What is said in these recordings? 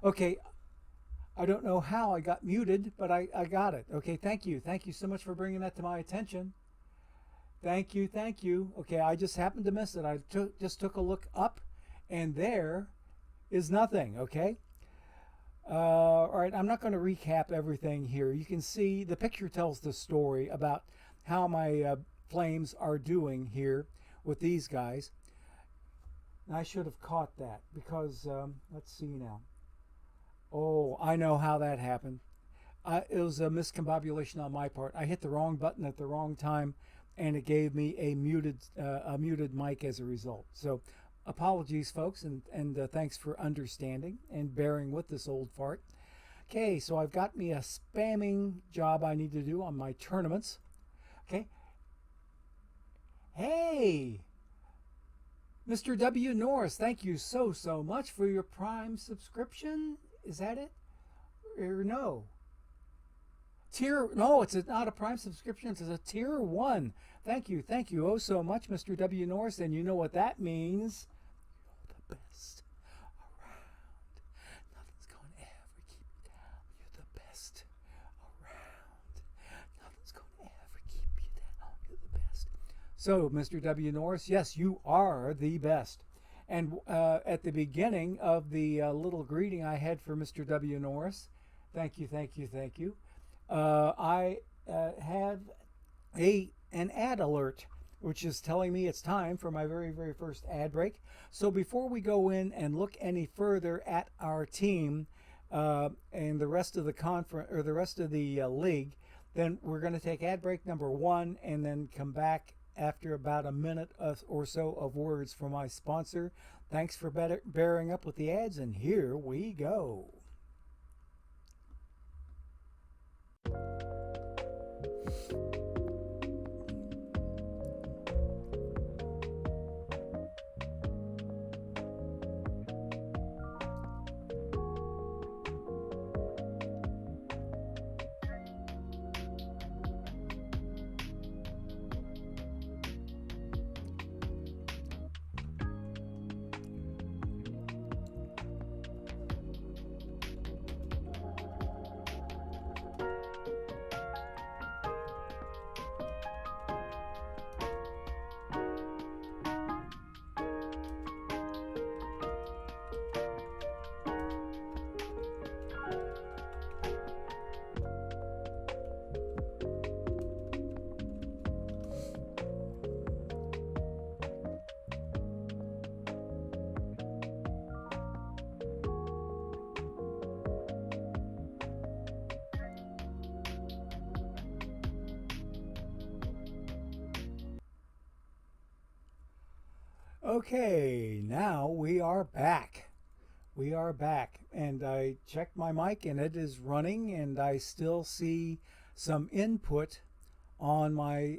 Okay, I don't know how I got muted, but I got it. Okay, thank you. Thank you so much for bringing that to my attention. Thank you, thank you. Okay, I just happened to miss it. Just took a look up, and there is nothing. Okay. All right, I'm not going to recap everything here. You can see the picture tells the story about how my flames are doing here with these guys. I should have caught that because let's see now. Oh, I know how that happened. It was a miscombobulation on my part. I hit the wrong button at the wrong time, and it gave me a muted mic as a result. So, apologies, folks, and thanks for understanding and bearing with this old fart. Okay, so I've got me a spamming job I need to do on my tournaments. Okay, hey, Mr. W. Norris, thank you so much for your Prime subscription. Is that it? Or no? Tier no, it's not a Prime subscription. It's a Tier 1. Thank you oh so much, Mr. W. Norris. And you know what that means. You're the best around. Nothing's going to ever keep you down. You're the best around. Nothing's going to ever keep you down. You're the best. So, Mr. W. Norris, yes, you are the best. And at the beginning of the little greeting I had for Mr. W. Norris, thank you. I have an ad alert, which is telling me it's time for my very first ad break. So before we go in and look any further at our team and the rest of the conference or the rest of the league, then we're going to take ad break number 1 and then come back after about a minute or so of words from my sponsor. Thanks for bearing up with the ads, and here we go. Okay, now we are back. We are back, and I checked my mic and it is running, and I still see some input on my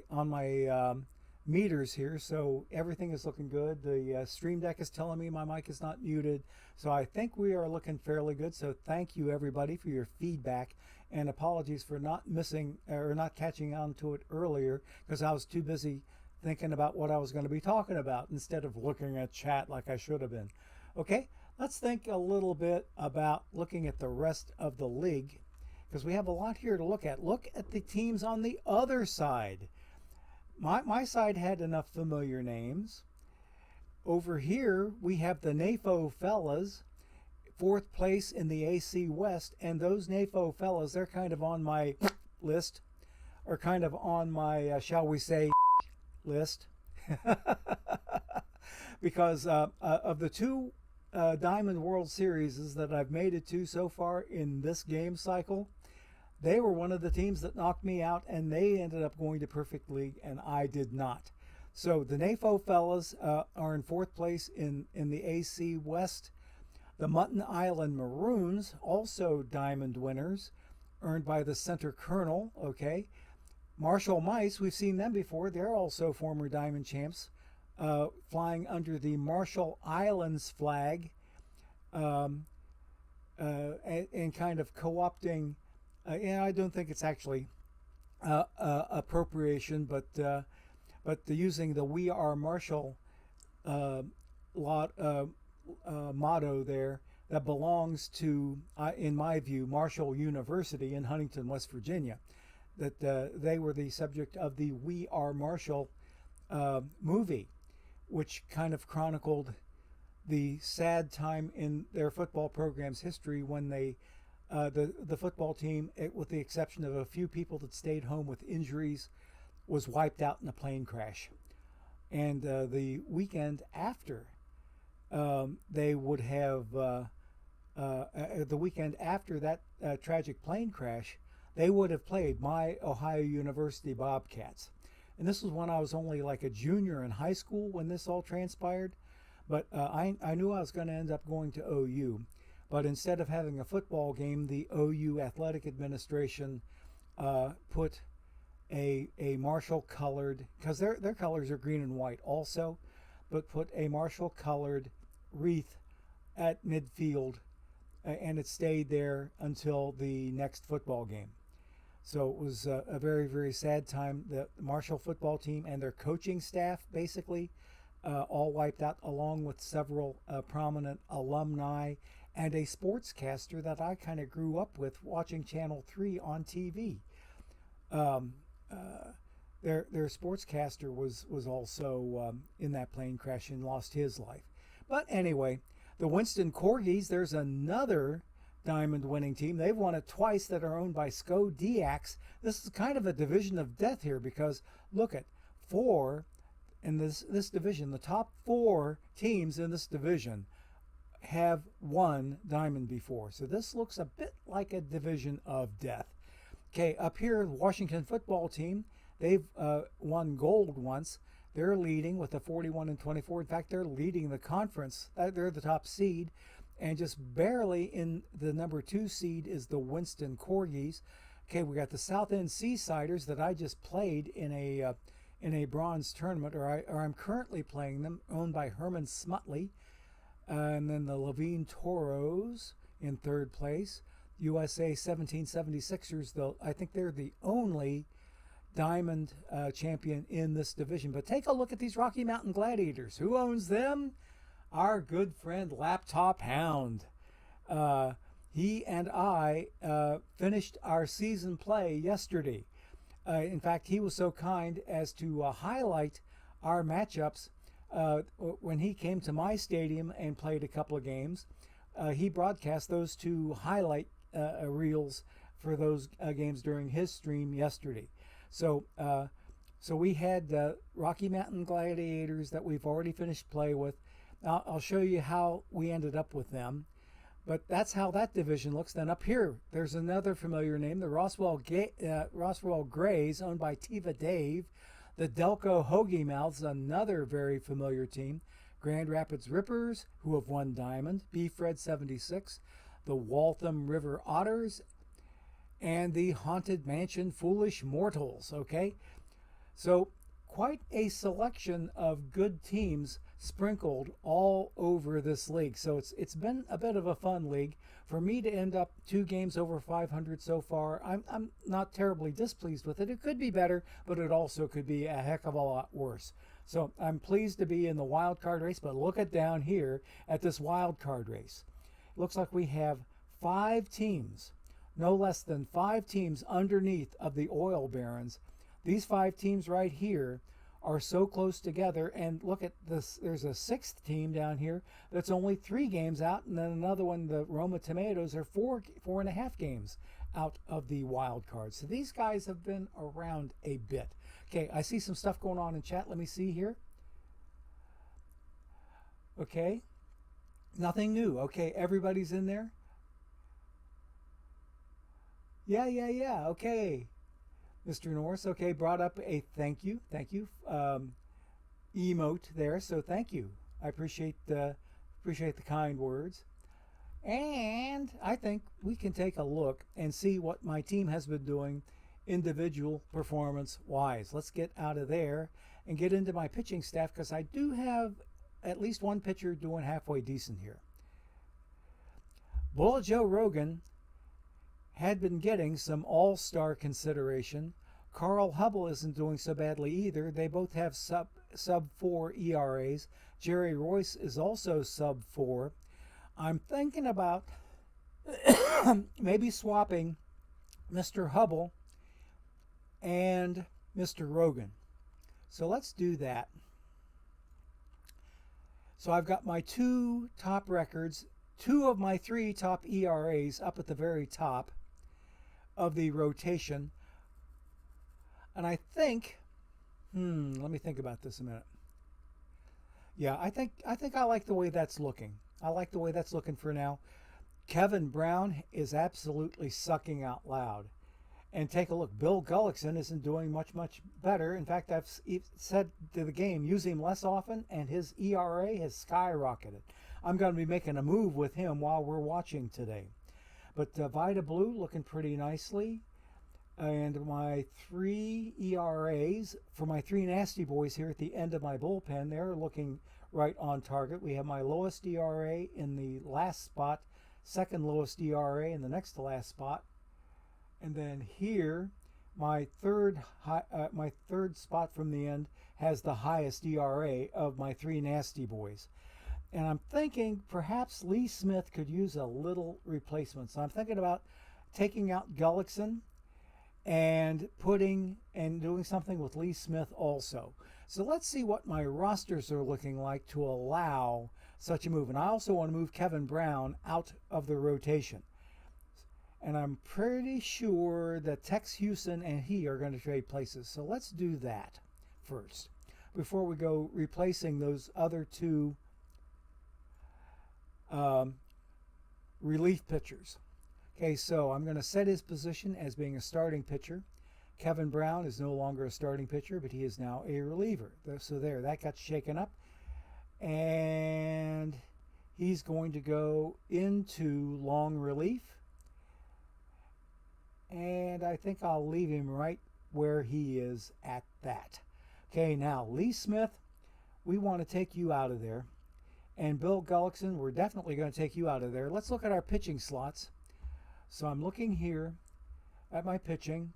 meters here, so everything is looking good. The Stream Deck is telling me my mic is not muted, so I think we are looking fairly good. So thank you everybody for your feedback, and apologies for not missing or not catching on to it earlier because I was too busy thinking about what I was going to be talking about instead of looking at chat like I should have been. Okay, let's think a little bit about looking at the rest of the league because we have a lot here to look at. Look at the teams on the other side. My side had enough familiar names. Over here, we have the NAFO fellas, 4th place in the AC West, and those NAFO fellas, they're kind of on my list, or kind of on my, shall we say, list. Because of the 2 Diamond World Series that I've made it to so far in this game cycle, they were one of the teams that knocked me out, and they ended up going to Perfect League, and I did not. So the NAFO fellas are in 4th place in the AC West. The Mutton Island Maroons, also Diamond winners, earned by the Center Colonel, okay. Marshall Mice, we've seen them before. They're also former Diamond champs, flying under the Marshall Islands flag and kind of co-opting. I don't think it's actually appropriation, but using the "We Are Marshall" motto there that belongs to, in my view, Marshall University in Huntington, West Virginia. That they were the subject of the We Are Marshall movie, which kind of chronicled the sad time in their football program's history when they, the football team, with the exception of a few people that stayed home with injuries, was wiped out in a plane crash. And the weekend after, they would have, the weekend after that tragic plane crash, they would have played my Ohio University Bobcats. And this was when I was only like a junior in high school when this all transpired. But I knew I was going to end up going to OU. But instead of having a football game, the OU Athletic Administration put a Marshall colored, because their colors are green and white also, but put a Marshall colored wreath at midfield, and it stayed there until the next football game. So it was a very, very sad time. The Marshall football team and their coaching staff basically all wiped out, along with several prominent alumni and a sportscaster that I kind of grew up with watching Channel 3 on TV. Their sportscaster was also in that plane crash and lost his life. But anyway, the Winston Corgis, there's another Diamond winning team. They've won it twice, that are owned by SCO Diax. This is kind of a division of death here, because look at four in this division. The top four teams in this division have won Diamond before. So this looks a bit like a division of death. Okay, up here, the Washington football team, they've won gold once. They're leading with a 41-24. In fact, they're leading the conference. They're the top seed. And just barely in the number 2 seed is the Winston Corgis. Okay, we got the South End Seasiders that I just played in a bronze tournament, or I'm currently playing them, owned by Herman Smutley. And then the Levine Toros in 3rd place. USA 1776ers, though, I think they're the only Diamond champion in this division. But take a look at these Rocky Mountain Gladiators. Who owns them? Our good friend Laptop Hound. He and I finished our season play yesterday. In fact, he was so kind as to highlight our matchups when he came to my stadium and played a couple of games. He broadcast those two highlight reels for those games during his stream yesterday. So we had Rocky Mountain Gladiators that we've already finished play with. I'll show you how we ended up with them. But that's how that division looks. Then up here, there's another familiar name, the Roswell Grays, owned by Tiva Dave. The Delco Hoagie Mouths, another very familiar team. Grand Rapids Rippers, who have won Diamond. Beef Red 76. The Waltham River Otters. And the Haunted Mansion Foolish Mortals, okay? So quite a selection of good teams sprinkled all over this league. So it's been a bit of a fun league. For me to end up 2 games over 500 so far, I'm not terribly displeased with it. It could be better, but it also could be a heck of a lot worse. So I'm pleased to be in the wild card race, but look at down here at this wild card race. It looks like we have 5 teams, no less than 5 teams underneath of the oil barons. These 5 teams right here are so close together, and look at this, there's a 6th team down here that's only 3 games out, and then another one, the Roma Tomatoes, are 4.5 games out of the wild card. So these guys have been around a bit. Okay, I see some stuff going on in chat. Let me see here. Okay, nothing new. Okay, everybody's in there. Yeah, okay. Mr. Norris, okay, brought up a thank you emote there, so thank you. I appreciate the kind words. And I think we can take a look and see what my team has been doing individual performance wise. Let's get out of there and get into my pitching staff, because I do have at least one pitcher doing halfway decent here. Bullet Joe Rogan had been getting some all-star consideration. Carl Hubble isn't doing so badly either. They both have sub 4 ERAs. Jerry Royce is also sub 4. I'm thinking about maybe swapping Mr. Hubble and Mr. Rogan. So let's do that. So I've got my 2 top records, 2 of my 3 top ERAs up at the very top of the rotation. And I think, let me think about this a minute. Yeah, I think I like the way that's looking. I like the way that's looking for now. Kevin Brown is absolutely sucking out loud. And take a look, Bill Gullickson isn't doing much better. In fact, I've said to the game, use him less often, and his ERA has skyrocketed. I'm going to be making a move with him while we're watching today. But Vida Blue looking pretty nicely. And my 3 ERAs for my 3 nasty boys here at the end of my bullpen, they're looking right on target. We have my lowest ERA in the last spot, second lowest ERA in the next to last spot. And then here, my third spot from the end has the highest ERA of my 3 nasty boys. And I'm thinking perhaps Lee Smith could use a little replacement. So I'm thinking about taking out Gullickson and doing something with Lee Smith also. So let's see what my rosters are looking like to allow such a move. And I also want to move Kevin Brown out of the rotation. And I'm pretty sure that Tex Houston and he are going to trade places. So let's do that first before we go replacing those other 2 relief pitchers. Okay, so I'm going to set his position as being a starting pitcher. Kevin Brown is no longer a starting pitcher, but he is now a reliever. So there, that got shaken up. And he's going to go into long relief. And I think I'll leave him right where he is at that. Okay, now Lee Smith, we want to take you out of there. And Bill Gullickson, we're definitely going to take you out of there. Let's look at our pitching slots. So I'm looking here at my pitching.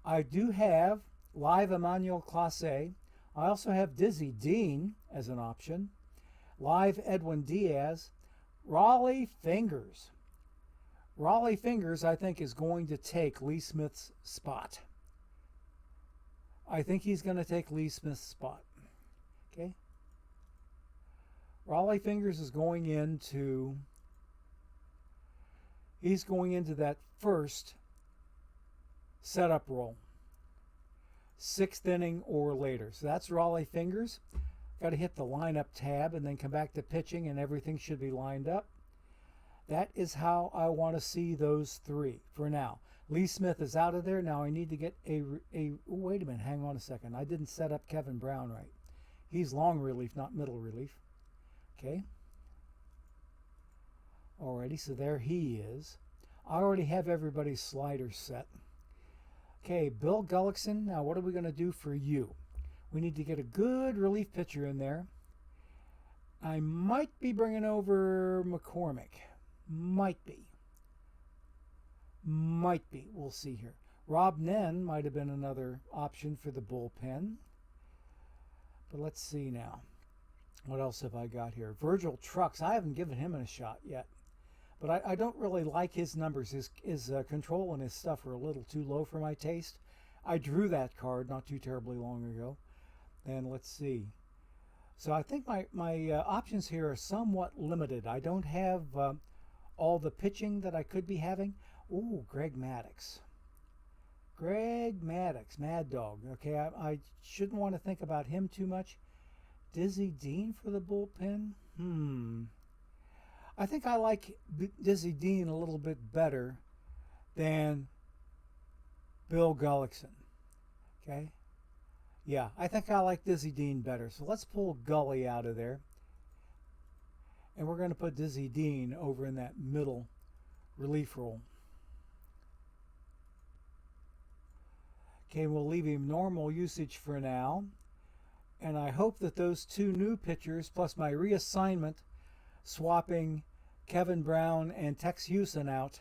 I do have live Emmanuel Clase. I also have Dizzy Dean as an option. Live Edwin Diaz. Raleigh Fingers. Raleigh Fingers, I think, is going to take Lee Smith's spot. I think he's going to take Lee Smith's spot. Okay. Raleigh Fingers is going into... He's going into that first setup role. 6th inning or later. So that's Raleigh Fingers. Got to hit the lineup tab and then come back to pitching and everything should be lined up. That is how I want to see those 3 for now. Lee Smith is out of there. Now I need to get wait a minute, hang on a second. I didn't set up Kevin Brown right. He's long relief, not middle relief. Okay. Alrighty, so there he is. I already have everybody's sliders set. Okay, Bill Gullickson, now what are we going to do for you? We need to get a good relief pitcher in there. I might be bringing over McCormick. Might be. We'll see here. Rob Nen might have been another option for the bullpen. But let's see now. What else have I got here? Virgil Trucks. I haven't given him a shot yet. But I don't really like his numbers. His control and his stuff are a little too low for my taste. I drew that card not too terribly long ago. And let's see. So I think my options here are somewhat limited. I don't have all the pitching that I could be having. Ooh, Greg Maddux. Greg Maddux, Mad Dog. Okay, I shouldn't want to think about him too much. Dizzy Dean for the bullpen? I think I like Dizzy Dean a little bit better than Bill Gullickson. Okay? Yeah, I think I like Dizzy Dean better. So let's pull Gully out of there. And we're going to put Dizzy Dean over in that middle relief role. Okay, we'll leave him normal usage for now. And I hope that those 2 new pitchers, plus my reassignment, swapping Kevin Brown and Tex Houston out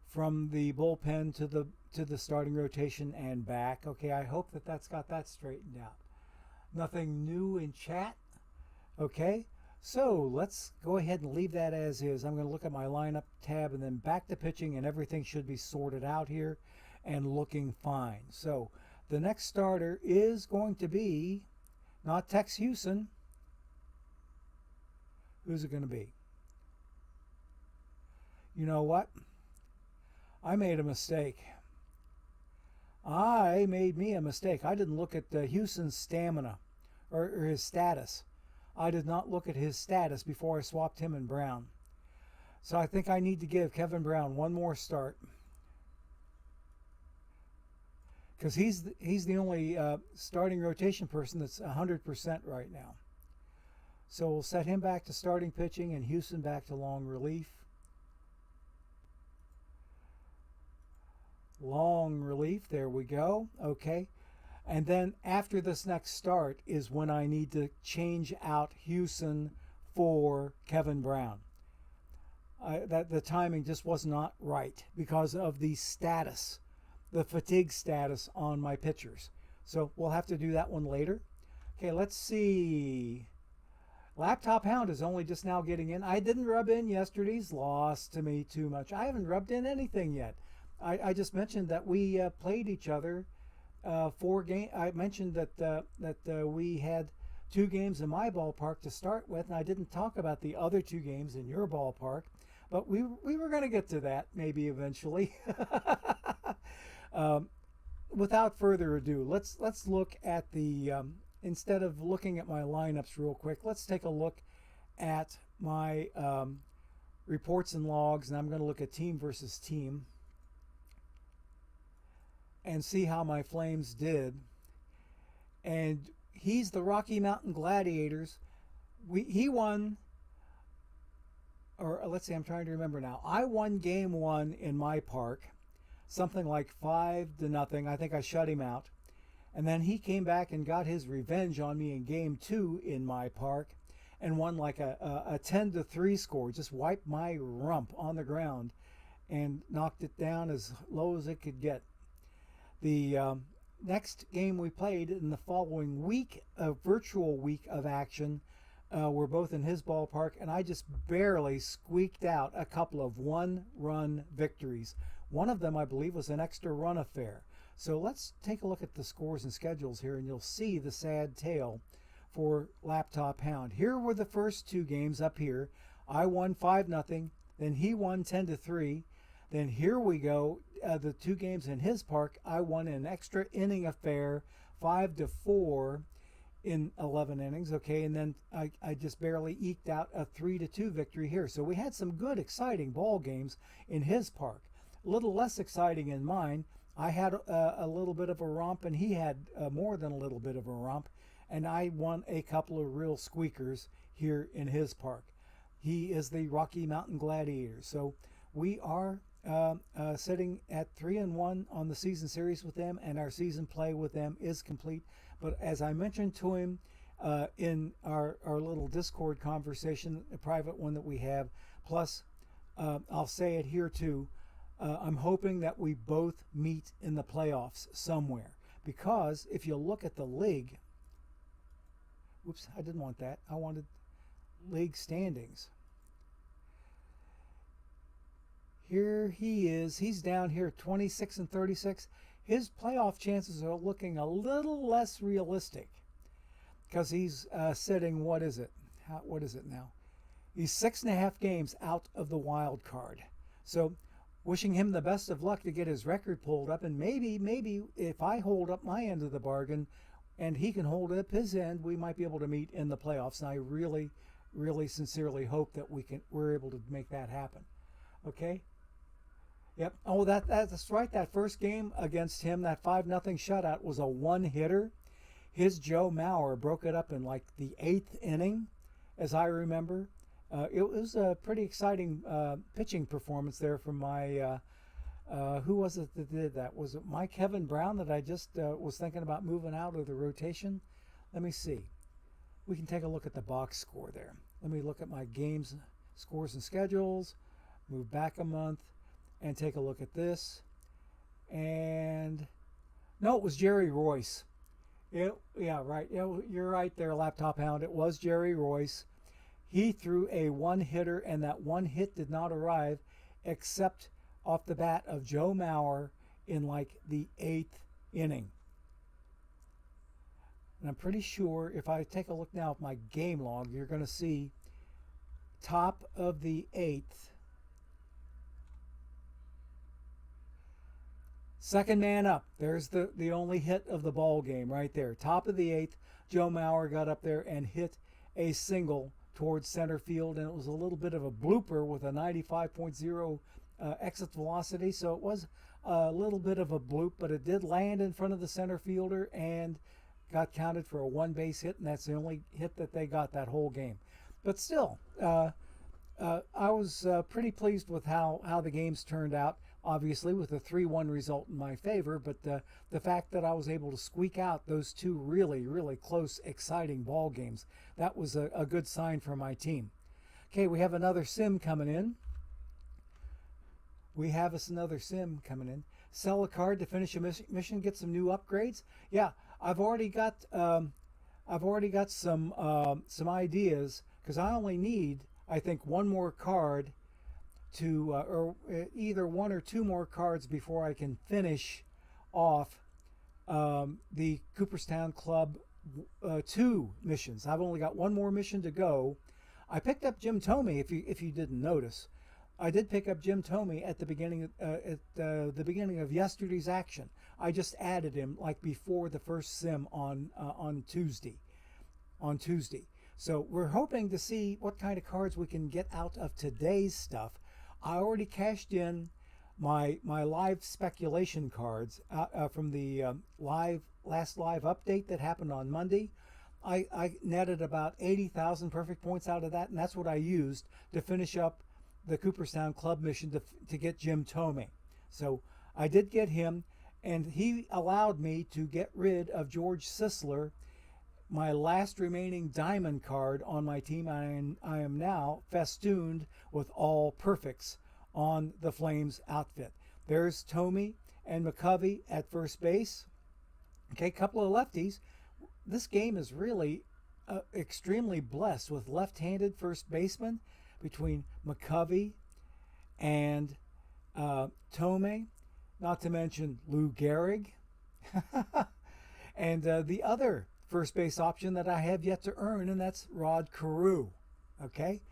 from the bullpen to the starting rotation and back. Okay, I hope that that's got that straightened out. Nothing new in chat. Okay, So let's go ahead and leave that as is. I'm going to look at my lineup tab and then back to pitching, and everything should be sorted out here and looking fine. So the next starter is going to be not Tex Houston. Who's it going to be? You know what? I made a mistake. I made me a mistake. I didn't look at Houston's stamina or his status. I did not look at his status before I swapped him and Brown. So I think I need to give Kevin Brown one more start, because he's the only starting rotation person that's 100% right now. So we'll set him back to starting pitching and Houston back to long relief. Long relief, there we go. Okay. And then after this next start is when I need to change out Houston for Kevin Brown. The timing just was not right because of the status, the fatigue status on my pitchers. So we'll have to do that one later. Okay, let's see. Laptop Hound is only just now getting in. I didn't rub in yesterday's loss to me too much. I haven't rubbed in anything yet. I just mentioned that we played each other 4 games. I mentioned that we had 2 games in my ballpark to start with, and I didn't talk about the other 2 games in your ballpark, but we were going to get to that maybe eventually. Without further ado, let's look at the instead of looking at my lineups real quick, let's take a look at my reports and logs, and I'm going to look at team versus team and see how my Flames did. And he's the Rocky Mountain Gladiators. He won, or let's see, I'm trying to remember now. I won game 1 in my park, something like 5-0. I think I shut him out. And then he came back and got his revenge on me in game 2 in my park and won like a 10-3 score. Just wiped my rump on the ground and knocked it down as low as it could get. The next game we played in the following week, a virtual week of action, we're both in his ballpark, and I just barely squeaked out a couple of 1-run victories. One of them, I believe, was an extra run affair. So let's take a look at the scores and schedules here, and you'll see the sad tale for Laptop Hound. Here were the first 2 games up here. I won 5-0, then he won 10-3. Then here we go, the 2 games in his park, I won an extra inning affair, 5-4 in 11 innings, okay, and then I just barely eked out a 3-2 victory here. So we had some good, exciting ball games in his park. A little less exciting in mine. I had a little bit of a romp, and he had more than a little bit of a romp, and I won a couple of real squeakers here in his park. He is the Rocky Mountain Gladiators. So we are sitting at 3-1 on the season series with them, and our season play with them is complete. But as I mentioned to him in our little Discord conversation, a private one that we have, plus I'll say it here too, I'm hoping that we both meet in the playoffs somewhere, because if you look at the league, whoops, I didn't want that. I wanted league standings. Here he is. He's down here 26-36. His playoff chances are looking a little less realistic because he's sitting, what is it now? He's 6.5 games out of the wild card. So wishing him the best of luck to get his record pulled up, and maybe if I hold up my end of the bargain and he can hold up his end, we might be able to meet in the playoffs. And I really, really sincerely hope that we're able to make that happen. Okay? Yep. Oh, that's right. That first game against him, that 5-0 shutout, was a one-hitter. His Joe Mauer broke it up in like the 8th inning, as I remember. It was a pretty exciting pitching performance there from my, who was it that did that? Was it my Kevin Brown that I just was thinking about moving out of the rotation? Let me see. We can take a look at the box score there. Let me look at my games, scores and schedules, move back a month, and take a look at this. And no, it was Jerry Royce. Yeah, right. You're right there, Laptop Hound. It was Jerry Royce. He threw a one-hitter, and that one hit did not arrive except off the bat of Joe Mauer in like the 8th inning. And I'm pretty sure if I take a look now at my game log, you're going to see top of the 8th. Second man up. There's the only hit of the ball game right there. Top of the 8th, Joe Mauer got up there and hit a single towards center field, and it was a little bit of a blooper with a 95.0 exit velocity, so it was a little bit of a bloop, but it did land in front of the center fielder and got counted for a one-base hit, and that's the only hit that they got that whole game. But still, I was pretty pleased with how the games turned out, obviously with a 3-1 result in my favor, but the fact that I was able to squeak out those two really, really close, exciting ball games, that was a good sign for my team. Okay, we have another sim coming in. Sell a card to finish a mission, get some new upgrades. Yeah, I've already got some ideas, because I only need, I think, one more card to or either one or two more cards before I can finish off the Cooperstown Club 2 missions. I've only got one more mission to go. I picked up Jim Thome, if you didn't notice. I did pick up Jim Thome at the beginning the beginning of yesterday's action. I just added him like before the first sim on Tuesday. So we're hoping to see what kind of cards we can get out of today's stuff. I already cashed in my live speculation cards from the last live update that happened on Monday. I netted about 80,000 perfect points out of that, and that's what I used to finish up the Cooperstown Club mission to get Jim Thome. So I did get him, and he allowed me to get rid of George Sisler, my last remaining diamond card on my team. I am now festooned with all perfects on the Flames outfit. There's Thome and McCovey at first base. Okay, couple of lefties. This game is really extremely blessed with left-handed first baseman between McCovey and Thome, not to mention Lou Gehrig. And the other first base option that I have yet to earn, and that's Rod Carew. Okay,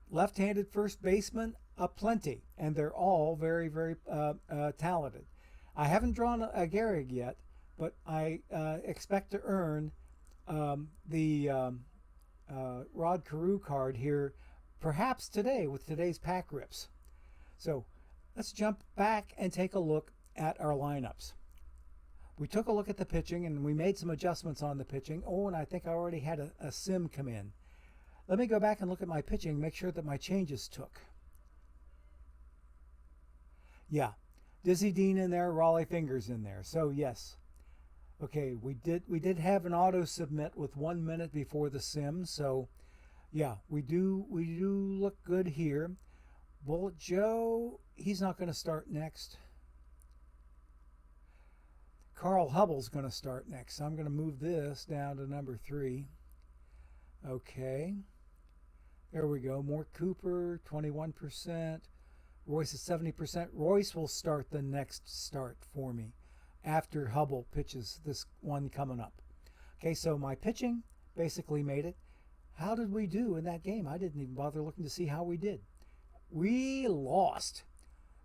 left-handed first baseman aplenty, and they're all very, very talented. I haven't drawn a Gehrig yet, but I expect to earn the Rod Carew card here, perhaps today with today's pack rips. So let's jump back and take a look at our lineups. We took a look at the pitching, and we made some adjustments on the pitching. Oh, and I think I already had a sim come in. Let me go back and look at my pitching, make sure that my changes took. Yeah, Dizzy Dean in there, Raleigh Fingers in there. So yes. Okay, we did have an auto submit with 1 minute before the sim, so yeah, we do look good here. Bullet Joe, he's not going to start next. Carl Hubbell's going to start next. So I'm going to move this down to number 3. Okay. There we go. Mort Cooper, 21%. Royce is 70%. Royce will start the next start for me after Hubbell pitches this one coming up. Okay, so my pitching basically made it. How did we do in that game? I didn't even bother looking to see how we did. We lost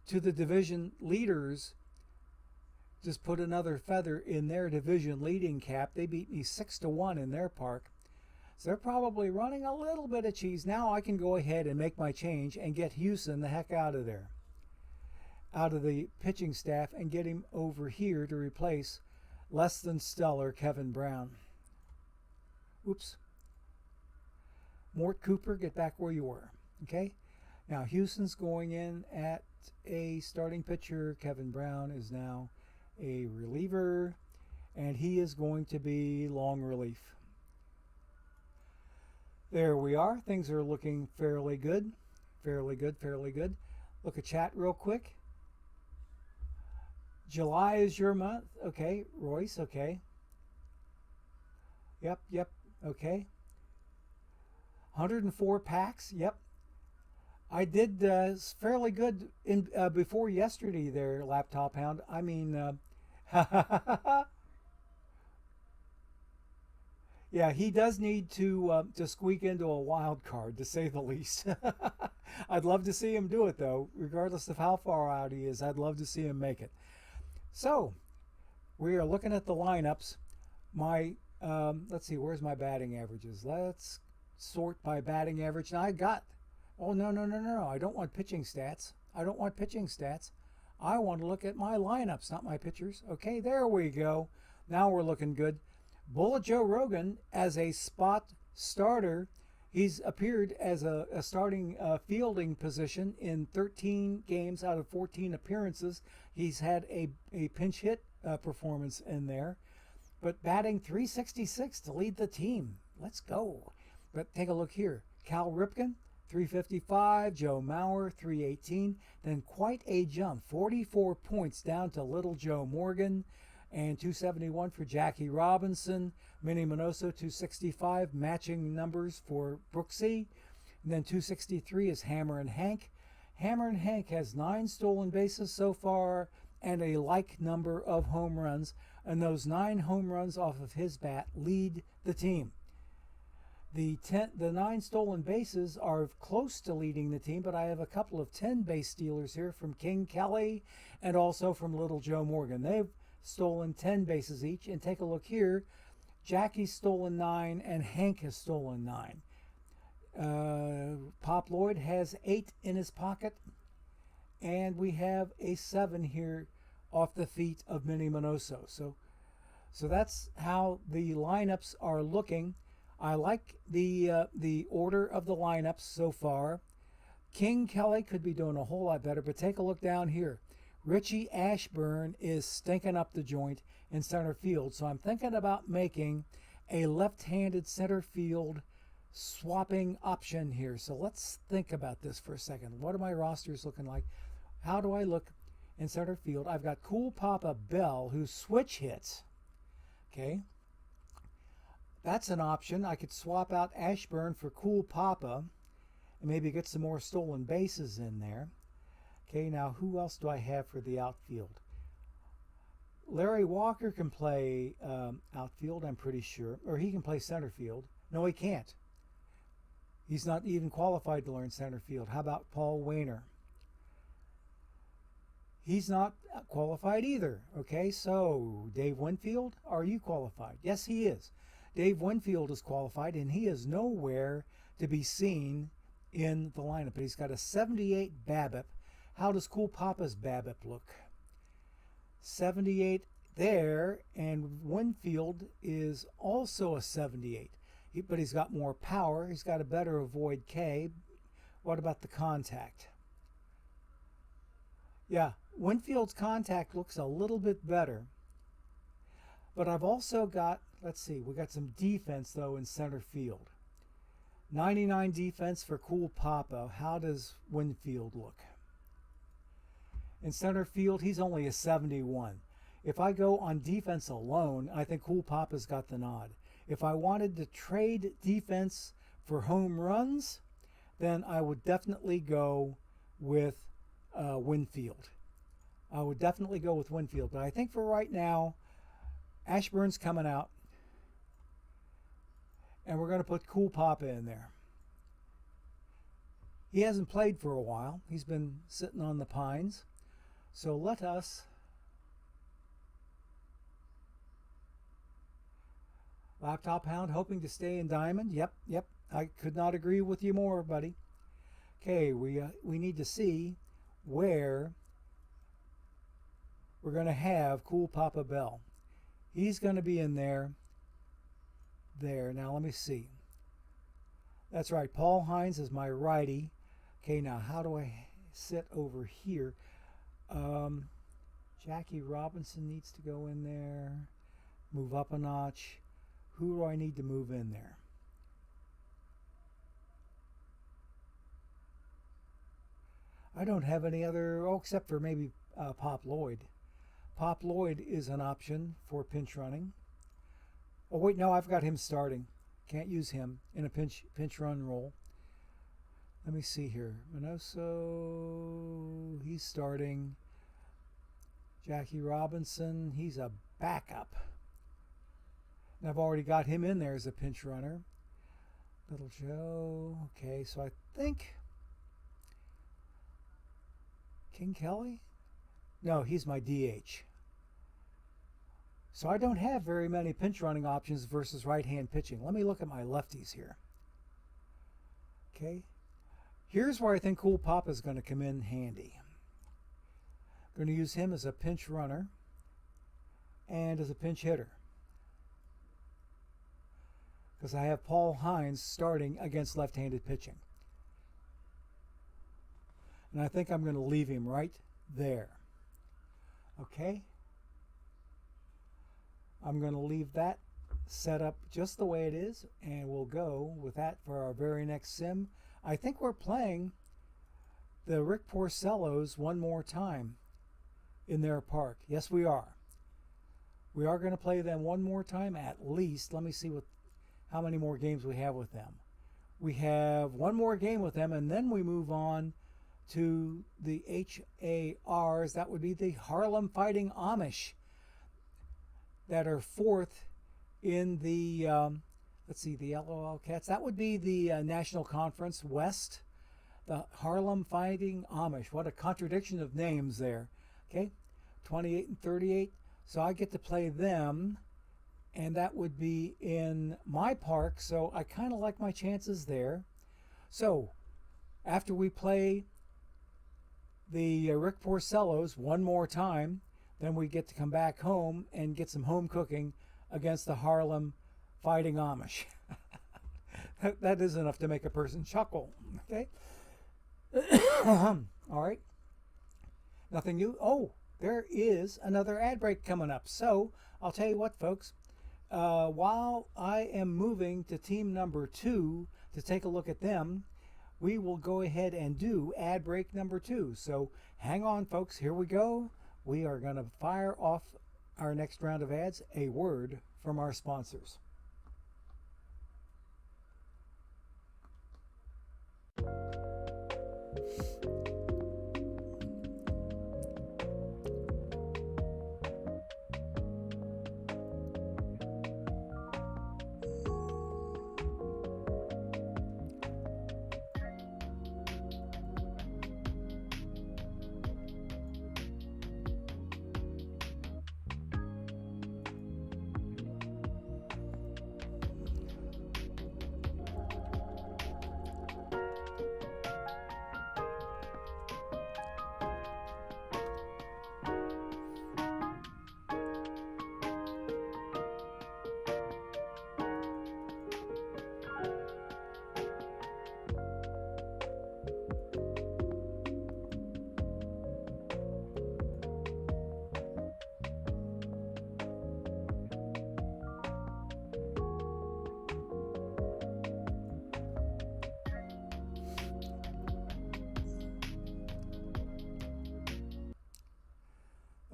to the division leaders. Just put another feather in their division leading cap. They beat me 6-1 in their park. So they're probably running a little bit of cheese. Now I can go ahead and make my change and get Houston the heck out of there, out of the pitching staff, and get him over here to replace less than stellar Kevin Brown. Oops. Mort Cooper, get back where you were. Okay. Now Houston's going in at a starting pitcher. Kevin Brown is now a reliever, and he is going to be long relief. There we are. Things are looking fairly good. Fairly good. Look at chat real quick. July is your month. Okay, Royce, okay. Yep, okay. 104 packs. Yep. I did fairly good in before yesterday there, Laptop Hound. I mean, yeah, he does need to squeak into a wild card, to say the least. I'd love to see him do it, though. Regardless of how far out he is, I'd love to see him make it. So, we are looking at the lineups. My let's see, where's my batting averages? Let's sort by batting average. Now I got, oh no no no no no! I don't want pitching stats. I don't want pitching stats. I want to look at my lineups, not my pitchers. Okay, there we go. Now we're looking good. Bullet Joe Rogan as a spot starter. He's appeared as a starting fielding position in 13 games out of 14 appearances. He's had a pinch hit performance in there, but batting .366 to lead the team. Let's go. But take a look here. Cal Ripken, .355. Joe Mauer, .318. Then quite a jump, 44 points down to Little Joe Morgan. And .271 for Jackie Robinson. Minnie Minoso, .265, matching numbers for Brooksy. And then .263 is Hammer and Hank. Hammer and Hank has 9 stolen bases so far and a like number of home runs. And those 9 home runs off of his bat lead the team. The 9 stolen bases are close to leading the team, but I have a couple of 10 base stealers here from King Kelly and also from Little Joe Morgan. They've stolen 10 bases each. And take a look here. Jackie's stolen 9 and Hank has stolen 9. Pop Lloyd has 8 in his pocket. And we have a 7 here off the feet of Minnie Minoso. So that's how the lineups are looking. I like the order of the lineups so far. King Kelly could be doing a whole lot better, but take a look down here. Richie Ashburn is stinking up the joint in center field, so I'm thinking about making a left-handed center field swapping option here. So let's think about this for a second. What are my rosters looking like? How do I look in center field? I've got Cool Papa Bell, who switch hits. Okay. That's an option. I could swap out Ashburn for Cool Papa and maybe get some more stolen bases in there. Okay, now who else do I have for the outfield? Larry Walker can play outfield, I'm pretty sure. Or he can play center field. No, he can't. He's not even qualified to learn center field. How about Paul Wainer? He's not qualified either. Okay, so Dave Winfield, are you qualified? Yes, he is. Dave Winfield is qualified, and he is nowhere to be seen in the lineup. But he's got a 78 BABIP. How does Cool Papa's BABIP look? 78 there, and Winfield is also a 78. But he's got more power. He's got a better avoid K. What about the contact? Yeah, Winfield's contact looks a little bit better. But I've also got, let's see, we got some defense, though, in center field. 99 defense for Cool Papa. How does Winfield look? In center field, he's only a 71. If I go on defense alone, I think Cool Papa's got the nod. If I wanted to trade defense for home runs, then I would definitely go with Winfield. I would definitely go with Winfield. But I think for right now, Ashburn's coming out. And we're going to put Cool Papa in there. He hasn't played for a while. He's been sitting on the pines. So let us Laptop Hound hoping to stay in Diamond. Yep. I could not agree with you more, buddy. Okay, we need to see where we're going to have Cool Papa Bell. He's going to be in there. Now let me see. That's right. Paul Hines is my righty. Okay, now how do I sit over here? Jackie Robinson needs to go in there. Move up a notch. Who do I need to move in there? I don't have any other, except for maybe Pop Lloyd. Pop Lloyd is an option for pinch running. Oh, wait, no, I've got him starting. Can't use him in a pinch run role. Let me see here. Minoso, he's starting. Jackie Robinson, he's a backup. And I've already got him in there as a pinch runner. Little Joe. Okay, so I think King Kelly? No, he's my DH. So I don't have very many pinch running options versus right-hand pitching. Let me look at my lefties here. Okay. Here's where I think Cool Pop is going to come in handy. I'm going to use him as a pinch runner and as a pinch hitter, because I have Paul Hines starting against left-handed pitching. And I think I'm going to leave him right there. Okay? I'm going to leave that set up just the way it is, and we'll go with that for our very next sim. I think we're playing the Rick Porcellos one more time in their park. Yes, we are. We are going to play them one more time at least. Let me see how many more games we have with them. We have one more game with them, and then we move on to the HARs. That would be the Harlem Fighting Amish, that are fourth in the, let's see, the LOL Cats. That would be the National Conference West. The Harlem Fighting Amish. What a contradiction of names there. Okay, 28 and 38. So I get to play them, and that would be in my park. So I kind of like my chances there. So after we play the Rick Porcellos one more time, then we get to come back home and get some home cooking against the Harlem Fighting Amish. that is enough to make a person chuckle. Okay. All right. Nothing new. Oh, there is another ad break coming up. So I'll tell you what, folks. While I am moving to team number 2 to take a look at them, we will go ahead and do ad break number 2. So hang on, folks. Here we go. We are going to fire off our next round of ads. A word from our sponsors.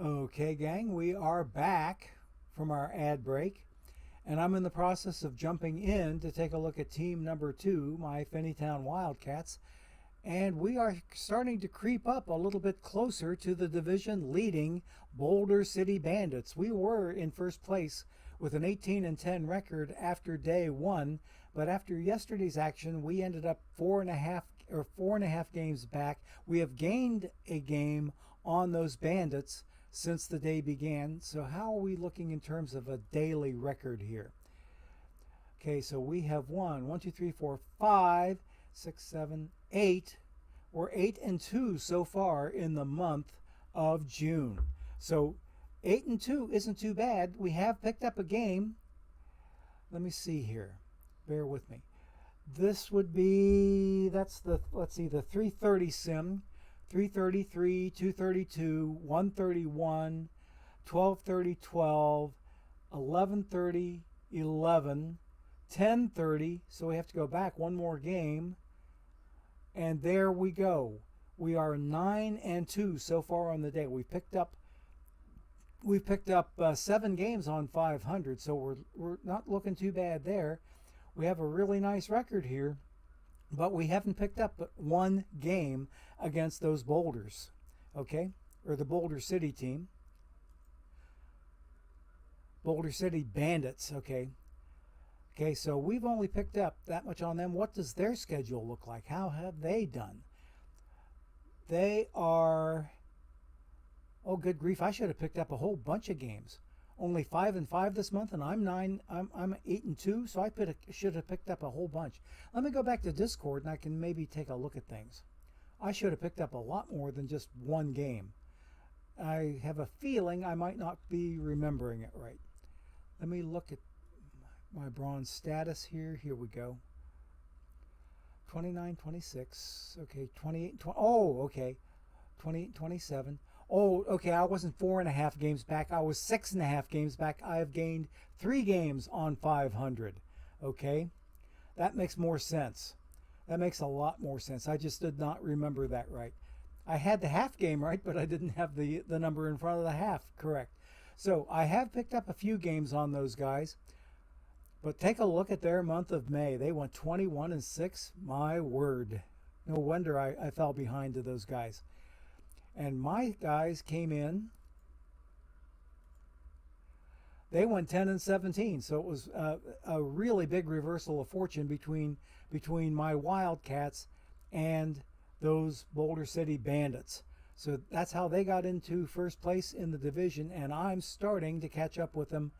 Okay, gang, we are back from our ad break, and I'm in the process of jumping in to take a look at team number 2, my Finneytown Wildcats, and we are starting to creep up a little bit closer to the division leading Boulder City Bandits. We were in first place with an 18-10 record after day 1, but after yesterday's action, we ended up 4.5 games back. We have gained a game on those Bandits since the day began. So how are we looking in terms of a daily record here? Okay, so we have 1, 2, 3, 4, 5, 6, 7, 8. We're 8-2 so far in the month of June. So 8-2 isn't too bad. We have picked up a game. Let me see here. Bear with me. This would be, let's see, the 330 sim. 333, 232, 131, 1230, 12, 1130, 11, 1030. So we have to go back one more game. And there we go. We are 9-2 so far on the day. We've picked up 7 games on 500, so we're not looking too bad there. we have a really nice record here, but we haven't picked up but one game against those Boulders, okay, or the Boulder City team. Boulder City Bandits, okay. Okay, so we've only picked up that much on them. What does their schedule look like? How have they done? They are, oh good grief, I should have picked up a whole bunch of games. Only 5-5 this month, and I'm 8-2, so I should have picked up a whole bunch. Let me go back to Discord and I can maybe take a look at things. I should have picked up a lot more than just one game. I have a feeling I might not be remembering it right. Let me look at my bronze status here. Here we go. 29, 26. Okay, 28, 20. Oh, okay. 28, 27. Oh, okay. I wasn't 4.5 games back. I was 6.5 games back. I have gained 3 games on 500. Okay, that makes more sense. That makes a lot more sense. I just did not remember that right. I had the half game right, but I didn't have the number in front of the half correct. So I have picked up a few games on those guys. But take a look at their month of May. They went 21-6. My word. No wonder I fell behind to those guys. And my guys came in. They went 10-17. So it was a really big reversal of fortune between my Wildcats and those Boulder City Bandits. So that's how they got into first place in the division. And I'm starting to catch up with them.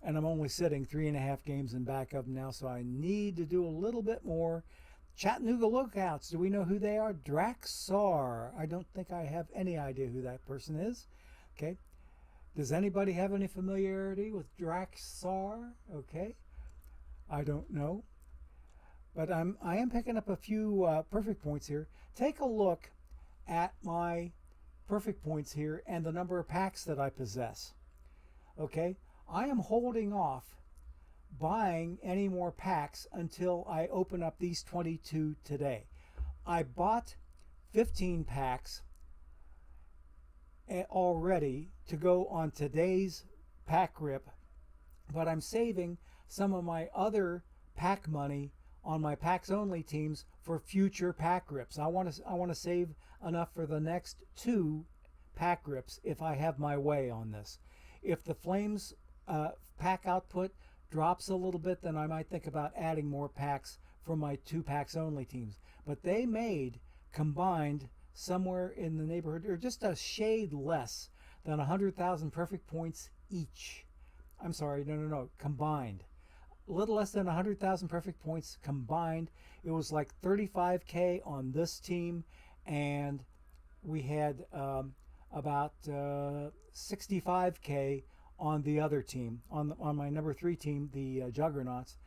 And I'm only sitting 3.5 games in back of them now, so I need to do a little bit more. Chattanooga Lookouts, do we know who they are? Draxar. I don't think I have any idea who that person is. Okay. Does anybody have any familiarity with Draxar? Okay. I don't know. But I am picking up a few perfect points here. Take a look at my perfect points here and the number of packs that I possess. Okay. I am holding off buying any more packs until I open up these 22 today. I bought 15 packs already to go on today's pack rip, but I'm saving some of my other pack money on my packs only teams for future pack rips. I want to save enough for the next 2 pack rips if I have my way on this. If the Flames pack output drops a little bit, then I might think about adding more packs for my 2 packs only teams. But they made combined somewhere in the neighborhood, or just a shade less than 100,000 perfect points each. I'm sorry, no, combined. A little less than 100,000 perfect points combined. It was like 35K on this team, and we had about 65K on the other team, on my number 3 team, the Juggernauts,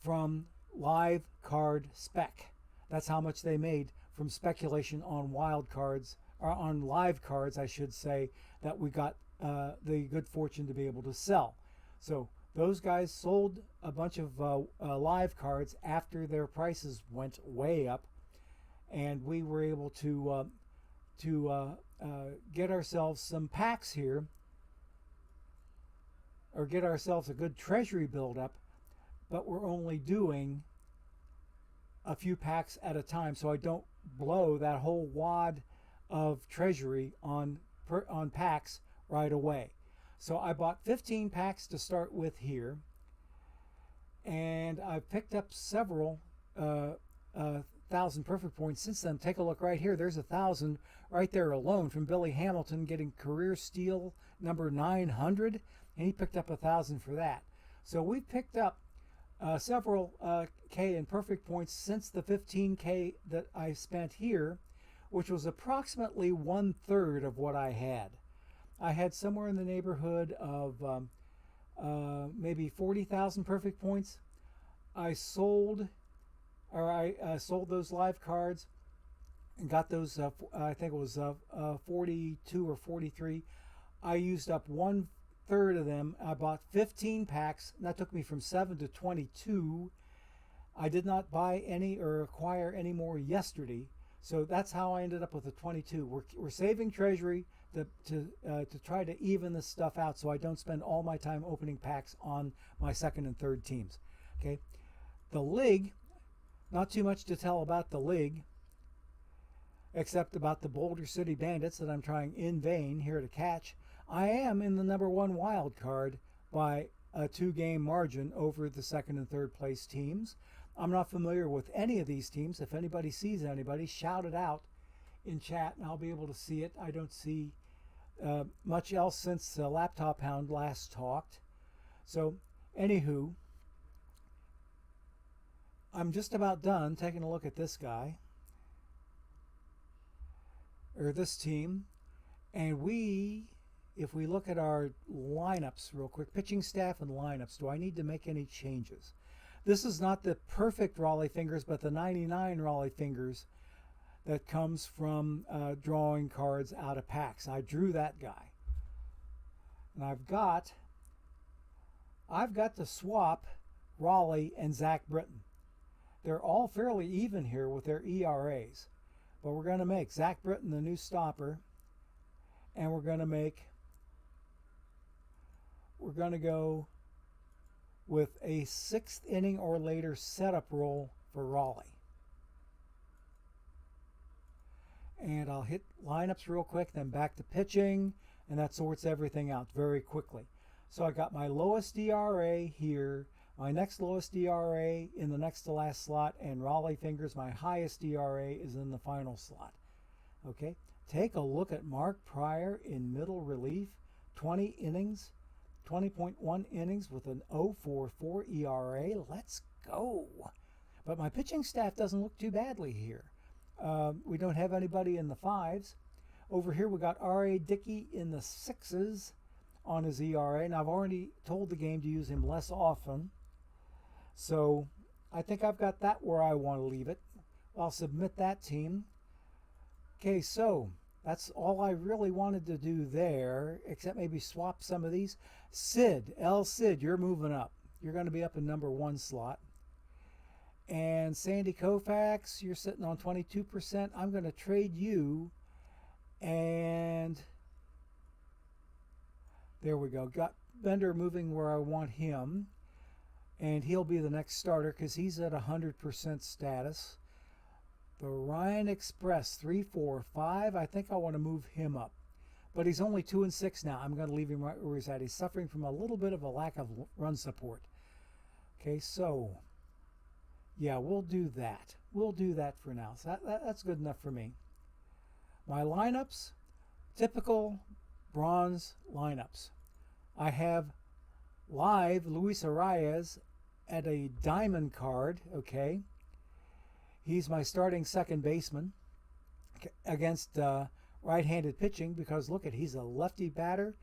from live card spec. That's how much they made from speculation on wild cards, or on live cards, I should say, that we got the good fortune to be able to sell. So those guys sold a bunch of live cards after their prices went way up, and we were able to get ourselves some packs here, or get ourselves a good treasury buildup, but we're only doing a few packs at a time, so I don't blow that whole wad of treasury on packs right away. So I bought 15 packs to start with here, and I've picked up several 1,000 perfect points since then. Take a look right here. There's 1,000 right there alone from Billy Hamilton getting career steal number 900, and he picked up 1,000 for that. So we've picked up several K in perfect points since the 15K that I spent here, which was approximately 1/3 of what I had. I had somewhere in the neighborhood of maybe 40,000 perfect points. I sold those live cards and got those, I think it was 42 or 43. I used up 1/3 of them. I bought 15 packs. That took me from 7 to 22. I did not buy any or acquire any more yesterday. So that's how I ended up with the 22. We're saving treasury to try to even this stuff out, so I don't spend all my time opening packs on my second and third teams. Okay. The league, not too much to tell about the league, except about the Boulder City Bandits that I'm trying in vain here to catch. I am in the #1 wild card by a 2-game margin over the second and third place teams. I'm not familiar with any of these teams. If anybody sees anybody, shout it out in chat and I'll be able to see it. I don't see much else since Laptop Hound last talked. So, anywho, I'm just about done taking a look at this guy, or this team, and if we look at our lineups real quick, pitching staff and lineups, do I need to make any changes? This is not the perfect Raleigh fingers, but the 99 Raleigh fingers that comes from drawing cards out of packs. I drew that guy. And I've got to swap Raleigh and Zach Britton. They're all fairly even here with their ERAs. But we're going to make Zach Britton the new stopper. And we're going to go with a 6th inning or later setup role for Raleigh. And I'll hit lineups real quick, then back to pitching, and that sorts everything out very quickly. So I got my lowest DRA here, my next lowest DRA in the next to last slot, and Raleigh fingers, my highest DRA is in the final slot. Okay, take a look at Mark Pryor in middle relief, 20 innings, 20.1 innings with an 0.44 ERA. Let's go. But my pitching staff doesn't look too badly here. We don't have anybody in the 5s. Over here we got R.A. Dickey in the 6s on his ERA, and I've already told the game to use him less often. So I think I've got that where I want to leave it. I'll submit that team. Okay, so that's all I really wanted to do there, except maybe swap some of these. Sid, you're moving up. You're going to be up in #1 slot. And Sandy Koufax, you're sitting on 22%. I'm going to trade you. And there we go. Got Bender moving where I want him. And he'll be the next starter because he's at 100% status. The Ryan Express, 345. I think I want to move him up. But he's only 2 and 6 now. I'm going to leave him right where he's at. He's suffering from a little bit of a lack of run support. Okay, so yeah, we'll do that. We'll do that for now. So that's good enough for me. My lineups, typical bronze lineups. I have live Luis Arias at a diamond card, okay? He's my starting second baseman against right-handed pitching because, look at, he's a lefty batter.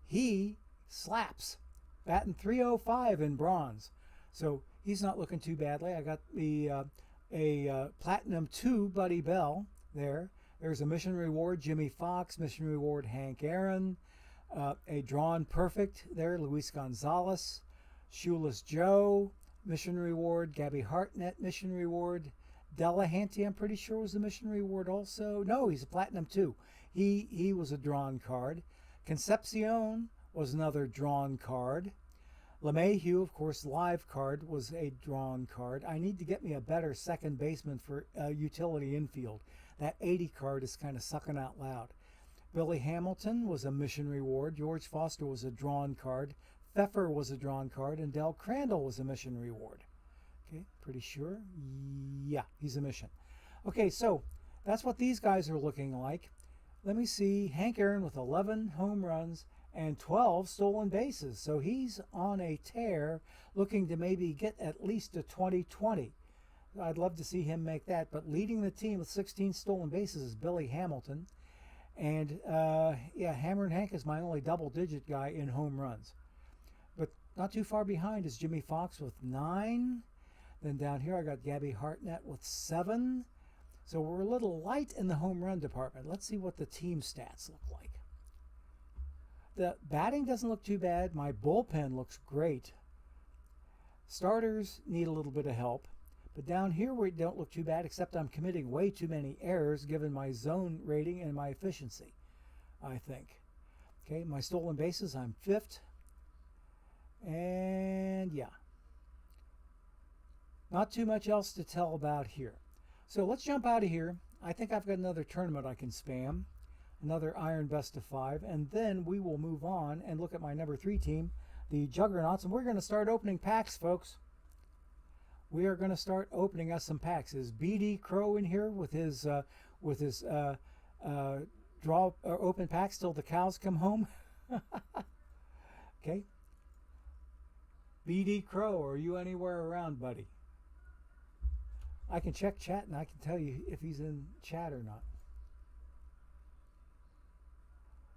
He slaps, batting .305 in bronze. So he's not looking too badly. I got the Platinum 2 Buddy Bell there. There's a mission reward, Jimmy Fox. Mission reward, Hank Aaron. A drawn perfect there, Luis Gonzalez. Shoeless Joe. Mission reward, Gabby Hartnett. Mission reward, Delahanty, I'm pretty sure was a mission reward also. No, he's a Platinum 2. He was a drawn card. Concepcion was another drawn card. LeMahieu, of course, live card was a drawn card. I need to get me a better second baseman for utility infield. That 80 card is kind of sucking out loud. Billy Hamilton was a mission reward. George Foster was a drawn card. Pfeffer was a drawn card. And Del Crandall was a mission reward. Okay, pretty sure. Yeah, he's a mission. Okay, so that's what these guys are looking like. Let me see. Hank Aaron with 11 home runs and 12 stolen bases. So he's on a tear, looking to maybe get at least a 2020. I'd love to see him make that. But leading the team with 16 stolen bases is Billy Hamilton. And yeah, Hammerin' Hank is my only double-digit guy in home runs. But not too far behind is Jimmy Fox with 9. Then down here I got Gabby Hartnett with 7. So we're a little light in the home run department. Let's see what the team stats look like. The batting doesn't look too bad. My bullpen looks great. Starters need a little bit of help. But down here we don't look too bad, except I'm committing way too many errors given my zone rating and my efficiency, I think. Okay, my stolen bases, I'm 5th. And yeah. Not too much else to tell about here. So let's jump out of here. I think I've got another tournament I can spam, another Iron Best of 5, and then we will move on and look at my number 3 team, the Juggernauts, and we're going to start opening packs, folks. We are going to start opening us some packs. Is BD Crow in here with his draw open packs till the cows come home? Okay. BD Crow, are you anywhere around, buddy? I can check chat and I can tell you if he's in chat or not.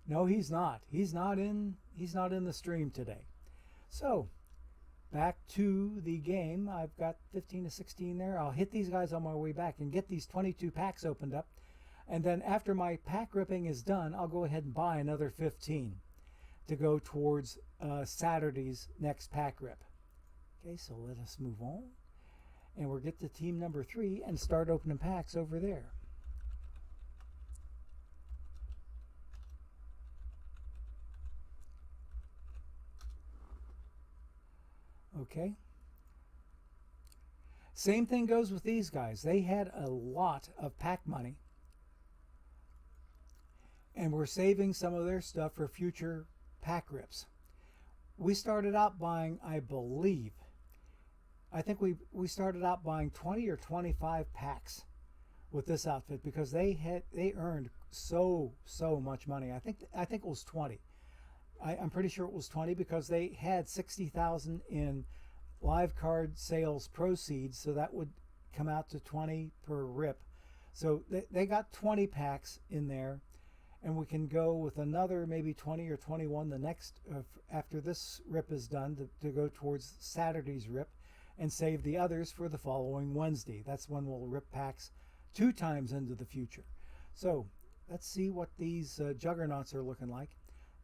No, he's not. He's not in the stream today. So, back to the game. I've got 15 to 16 there. I'll hit these guys on my way back and get these 22 packs opened up. And then after my pack ripping is done, I'll go ahead and buy another 15 to go towards Saturday's next pack rip. Okay, so let us move on. And we'll get to team number 3 and start opening packs over there. Okay. Same thing goes with these guys. They had a lot of pack money. And we're saving some of their stuff for future pack rips. We started out buying, I think we started out buying 20 or 25 packs with this outfit because they earned so much money. I think it was 20. I'm pretty sure it was 20 because they had 60,000 in live card sales proceeds, so that would come out to 20 per rip. So they got 20 packs in there, and we can go with another maybe 20 or 21 the next after this rip is done to go towards Saturday's rip and save the others for the following Wednesday. That's when we'll rip packs 2 times into the future. So let's see what these Juggernauts are looking like.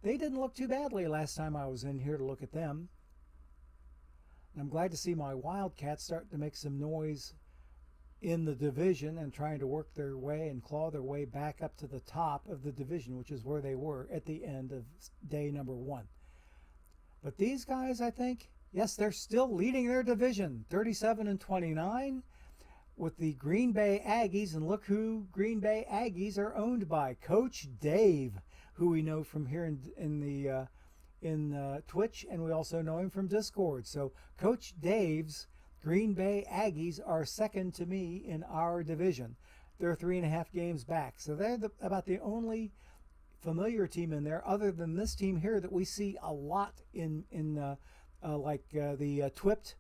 They didn't look too badly last time I was in here to look at them. And I'm glad to see my Wildcats starting to make some noise in the division and trying to work their way and claw their way back up to the top of the division, which is where they were at the end of day number 1. But these guys, I think, yes, they're still leading their division, 37-29 with the Green Bay Aggies. And look who Green Bay Aggies are owned by. Coach Dave, who we know from here in Twitch, and we also know him from Discord. So Coach Dave's Green Bay Aggies are second to me in our division. They're 3.5 games back. So they're about the only familiar team in there, other than this team here that we see a lot in the TWIPT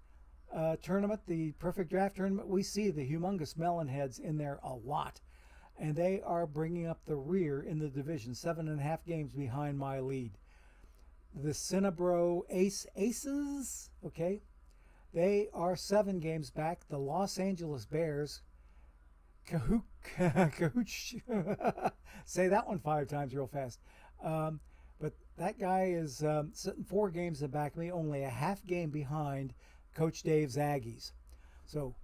tournament, the Perfect Draft tournament. We see the humongous Melonheads in there a lot. And they are bringing up the rear in the division, 7.5 games behind my lead. The Cinnabro Aces, okay, they are 7 games back. The Los Angeles Bears, Cahooch, say that one 5 times real fast. But that guy is sitting 4 games in back of me, only a half game behind Coach Dave's Aggies. So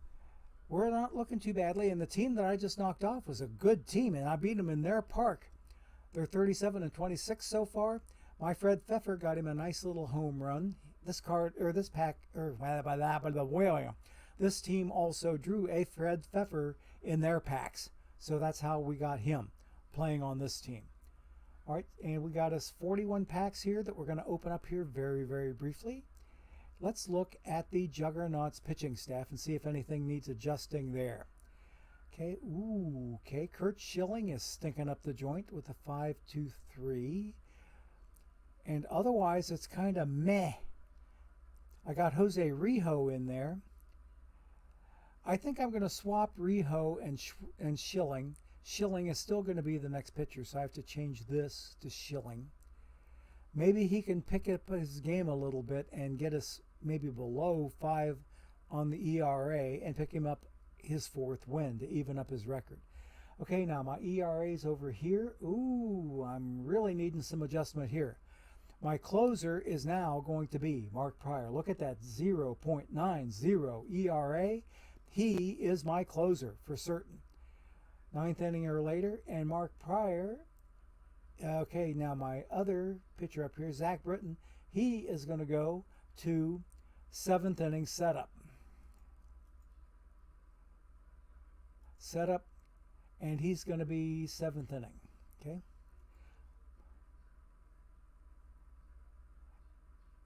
we're not looking too badly, and the team that I just knocked off was a good team, and I beat them in their park. They're 37-26 so far. My Fred Pfeffer got him a nice little home run. This team also drew a Fred Pfeffer in their packs, so that's how we got him playing on this team. All right, and we got us 41 packs here that we're going to open up here very briefly. Let's look at the Juggernauts pitching staff and see if anything needs adjusting there. Okay, okay. Kurt Schilling is stinking up the joint with a 5.23. And otherwise, it's kind of meh. I got Jose Rijo in there. I think I'm going to swap Rijo and Schilling. Schilling is still going to be the next pitcher, so I have to change this to Schilling. Maybe he can pick up his game a little bit and get us maybe below 5 on the ERA and pick him up his 4th win to even up his record. Okay, now my ERA's over here. Ooh, I'm really needing some adjustment here. My closer is now going to be Mark Pryor. Look at that 0.90 ERA. He is my closer for certain. 9th inning or later, and Mark Pryor. Okay, now my other pitcher up here, Zach Britton, he is going to go to 7th inning setup. setup, and he's going to be 7th inning. Okay.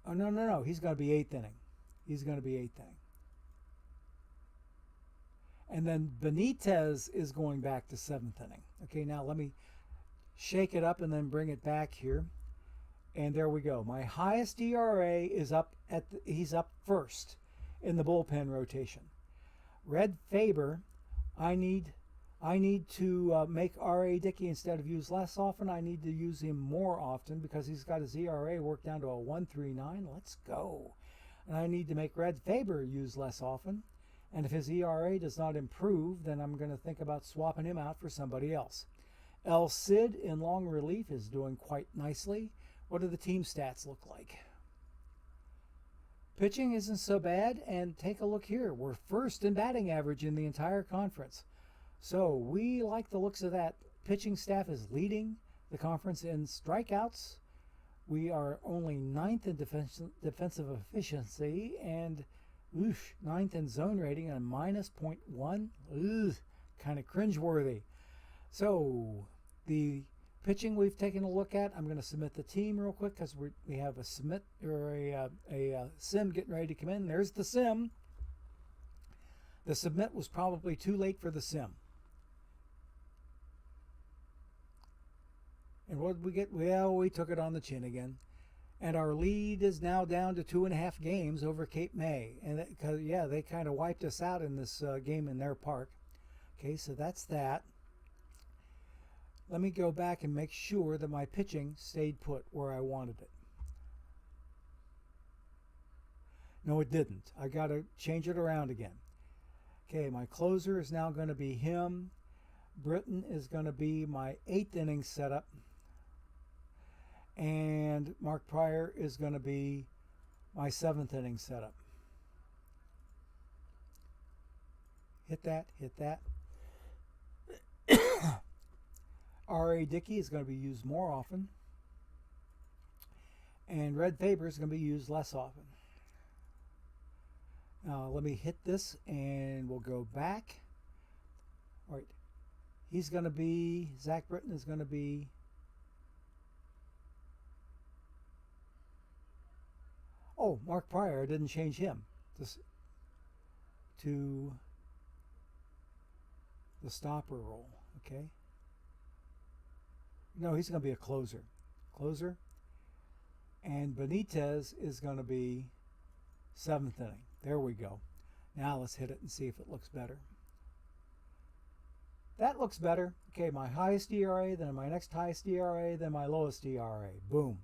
Oh, no. He's going to be 8th inning. He's going to be 8th inning. And then Benitez is going back to 7th inning. Okay, now let me shake it up and then bring it back here. And there we go. My highest ERA is up he's up first in the bullpen rotation. Red Faber, I need to make R.A. Dickey, instead of use less often, I need to use him more often because he's got his ERA worked down to a 1.39. Let's go. And I need to make Red Faber use less often. And if his ERA does not improve, then I'm going to think about swapping him out for somebody else. El Cid in long relief is doing quite nicely. What do the team stats look like? Pitching isn't so bad, and take a look here. We're first in batting average in the entire conference. So we like the looks of that. Pitching staff is leading the conference in strikeouts. We are only 9th in defensive efficiency and 9th in zone rating and minus 0.1. Kind of cringeworthy. So the pitching we've taken a look at. I'm going to submit the team real quick because we have a submit or a sim getting ready to come in. There's the sim. The submit was probably too late for the sim. And what did we get? Well, we took it on the chin again. And our lead is now down to 2.5 games over Cape May. And they kind of wiped us out in this game in their park. Okay, so that's that. Let me go back and make sure that my pitching stayed put where I wanted it. No, it didn't. I got to change it around again. Okay, my closer is now going to be him. Britton is going to be my 8th inning setup. And Mark Pryor is going to be my 7th inning setup. Hit that. R.A. Dickey is going to be used more often. And Red Faber is going to be used less often. Now let me hit this and we'll go back. All right. He's going to be, Zach Britton is going to be Mark Pryor. I didn't change him to the stopper role. Okay. No, he's going to be a closer. And Benitez is going to be 7th inning. There we go. Now let's hit it and see if it looks better. That looks better. Okay, my highest ERA, then my next highest ERA, then my lowest ERA. Boom.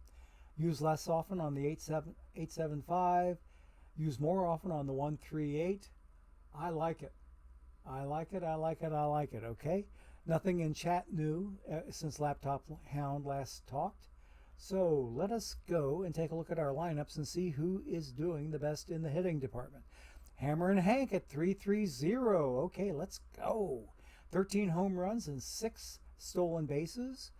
Use less often on the 8.75. Use more often on the 1.38. I like it. Okay. Nothing in chat new since Laptop Hound last talked. So let us go and take a look at our lineups and see who is doing the best in the hitting department. Hammer and Hank at 330. Okay, let's go. 13 home runs and 6 stolen bases.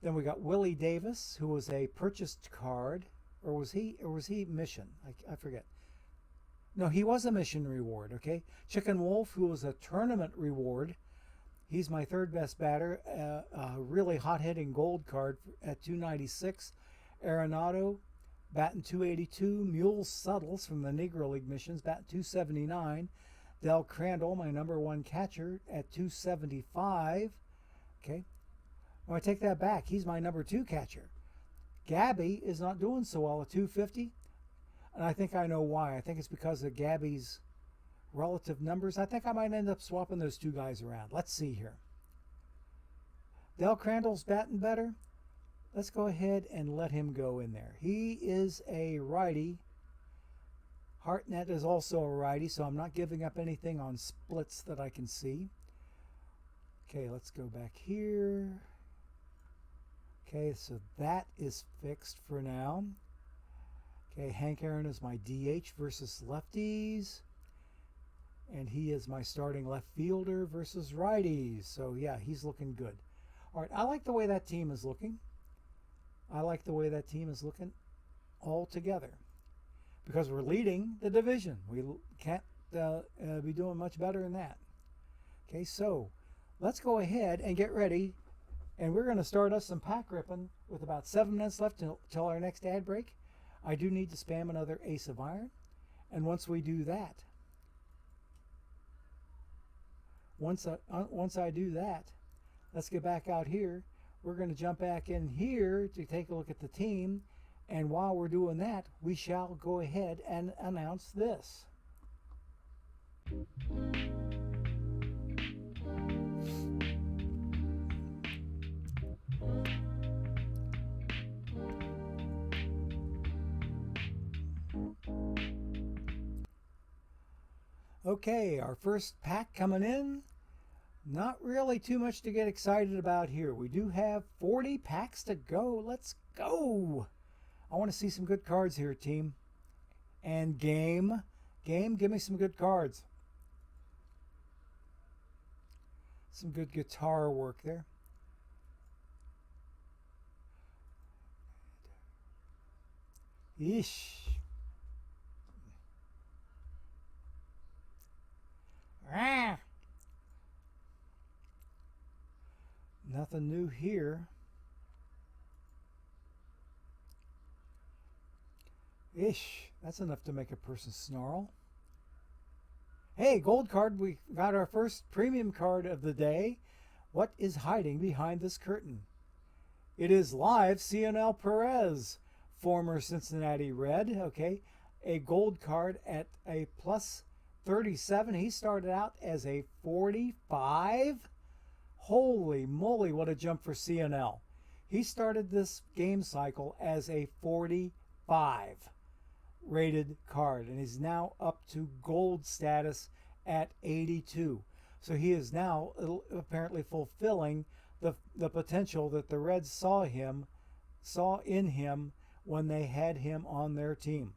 Then we got Willie Davis, who was a purchased card, or was he mission? I forget. No, he was a mission reward. Okay, Chicken Wolf, who was a tournament reward. He's my 3rd best batter, a really hot-hitting gold card at 296. Arenado, batting 282. Mule Suttles from the Negro League missions, batting 279. Del Crandall, my number 1 catcher, at 275. Okay. Well, I take that back. He's my number 2 catcher. Gabby is not doing so well at 250. And I think I know why. I think it's because of Gabby's relative numbers. I think I might end up swapping those 2 guys around. Let's see here. Del Crandall's batting better. Let's go ahead and let him go in there. He is a righty. Hartnett is also a righty, so I'm not giving up anything on splits that I can see. Okay, let's go back here. Okay, so that is fixed for now. Okay, Hank Aaron is my DH versus lefties. And he is my starting left fielder versus righties. So, yeah, he's looking good. All right, I like the way that team is looking. All together. Because we're leading the division. We can't be doing much better than that. Okay, so let's go ahead and get ready. And we're going to start us some pack ripping with about 7 minutes left till our next ad break. I do need to spam another Ace of Iron. And once we do that, once I do that, let's get back out here. We're going to jump back in here to take a look at the team. And while we're doing that, we shall go ahead and announce this. Okay, our first pack coming in. Not really too much to get excited about here. We do have 40 packs to go. Let's go. I want to see some good cards here, team. And game, give me some good cards. Some good guitar work there. Eesh. Ah. Nothing new here. Ish, that's enough to make a person snarl. Hey, gold card, we got our first premium card of the day. What is hiding behind this curtain? It is live CNL Perez, former Cincinnati Red, okay? A gold card at a plus 37. He started out as a 45. Holy moly, what a jump for CNL. He started this game cycle as a 45 rated card, and he's now up to gold status at 82. So he is now apparently fulfilling the potential that the Reds saw in him when they had him on their team.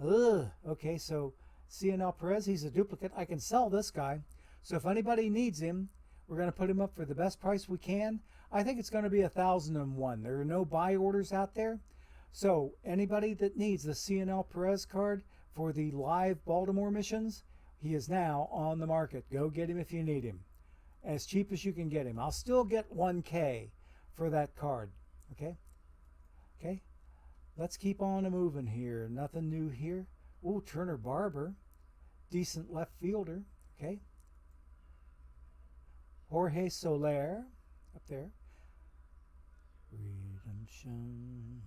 Okay, so CNL Perez, he's a duplicate. I can sell this guy. So if anybody needs him, we're going to put him up for the best price we can. I think it's going to be 1,001. There are no buy orders out there. So anybody that needs the CNL Perez card for the live Baltimore missions, he is now on the market. Go get him if you need him. As cheap as you can get him. I'll still get 1K for that card. Okay? Okay? Let's keep on moving here. Nothing new here. Ooh, Turner Barber. Decent left fielder. Okay? Jorge Soler. Up there. Redemption.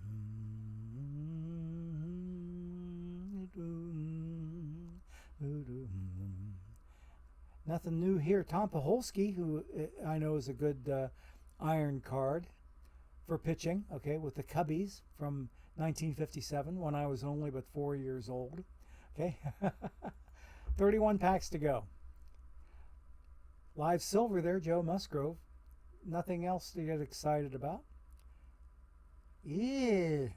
Nothing new here. Tom Paholski, who I know is a good iron card for pitching, okay, with the Cubbies from 1957 when I was only but 4 years old. Okay, 31 packs to go. Live silver there, Joe Musgrove. Nothing else to get excited about. Yeah,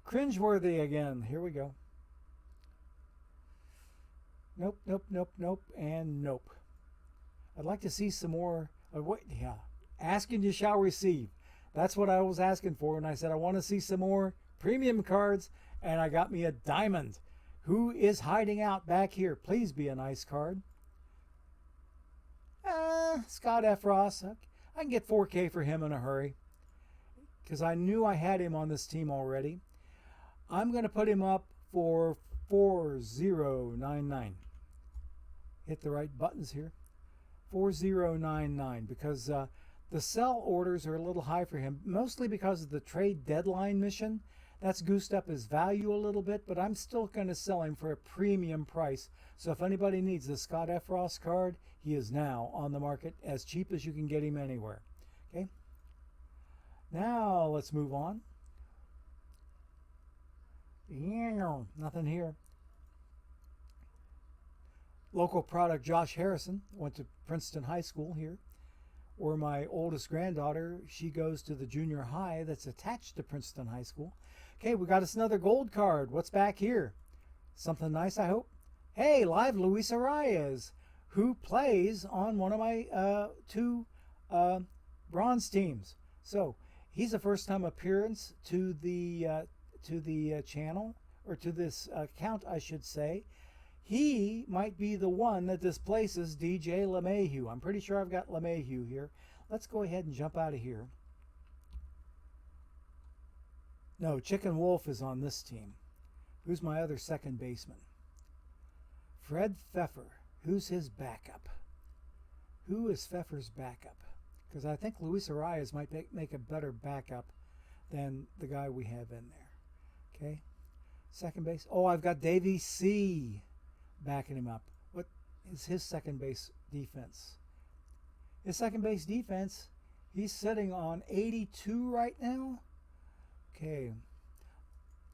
cringeworthy again. Here we go. Nope, nope, nope, nope, and nope. I'd like to see some more. Asking you shall receive. That's what I was asking for when I said I want to see some more premium cards, and I got me a diamond. Who is hiding out back here? Please be a nice card. Scott F. Ross. I can get 4K for him in a hurry because I knew I had him on this team already. I'm going to put him up for 4099. Hit the right buttons here. 4099 because the sell orders are a little high for him, mostly because of the trade deadline mission. That's goosed up his value a little bit, but I'm still going to sell him for a premium price. So if anybody needs the Scott F. Ross card, he is now on the market as cheap as you can get him anywhere. Okay. Now let's move on. Nothing here. Local product Josh Harrison went to Princeton High School here. Or my oldest granddaughter, she goes to the junior high that's attached to Princeton High School. Okay, we got us another gold card. What's back here? Something nice, I hope. Hey, live Luis Arias, who plays on one of my two bronze teams. So he's a first-time appearance to the channel, or to this account, I should say. he might be the one that displaces DJ LeMahieu. I'm pretty sure I've got LeMahieu here. Let's go ahead and jump out of here. No, Chicken Wolf is on this team. Who's my other second baseman? Fred Pfeffer. Who's his backup? Who is Pfeffer's backup? Because I think Luis Arias might make a better backup than the guy we have in there. Okay. Second base. Oh, I've got Davey C. backing him up. What is his second base defense? His second base defense, he's sitting on 82 right now. Okay.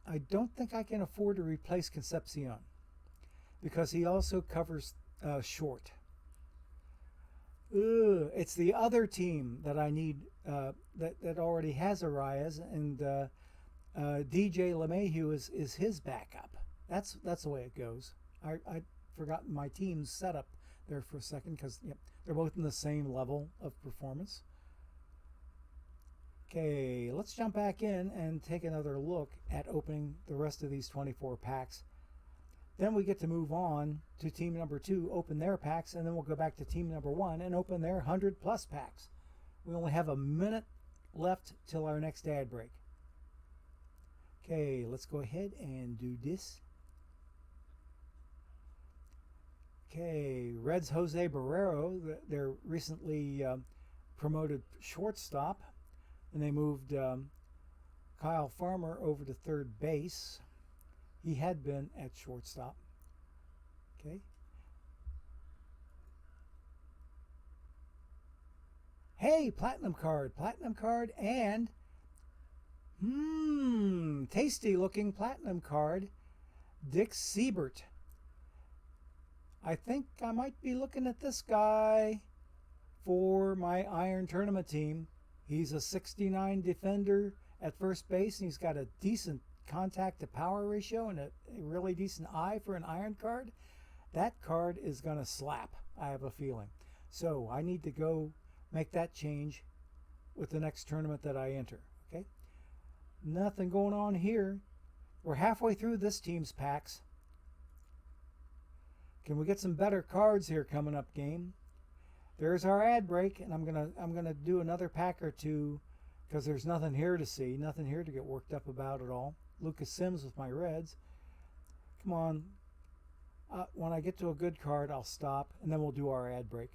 I don't think I can afford to replace Concepcion because he also covers short. It's the other team that I need that already has Arias, and DJ LeMahieu is his backup. That's the way it goes. I forgot my team's setup there for a second because yep, they're both in the same level of performance. Okay, let's jump back in and take another look at opening the rest of these 24 packs. Then we get to move on to team number 2, open their packs, and then we'll go back to team number 1 and open their 100 plus packs. We only have a minute left till our next ad break. Okay, let's go ahead and do this. Okay, Reds Jose Barrero, their recently promoted shortstop, and they moved Kyle Farmer over to third base. He had been at shortstop. Okay. Hey, platinum card, and tasty looking platinum card, Dick Siebert. I think I might be looking at this guy for my Iron Tournament team. He's a 69 defender at first base, and he's got a decent contact to power ratio and a really decent eye for an iron card. That card is going to slap, I have a feeling. So I need to go make that change with the next tournament that I enter. Okay, nothing going on here. We're halfway through this team's packs. Can we get some better cards here coming up, game? There's our ad break, and I'm gonna do another pack or two because there's nothing here to see, nothing here to get worked up about at all. Lucas Sims with my Reds. Come on. When I get to a good card, I'll stop, and then we'll do our ad break.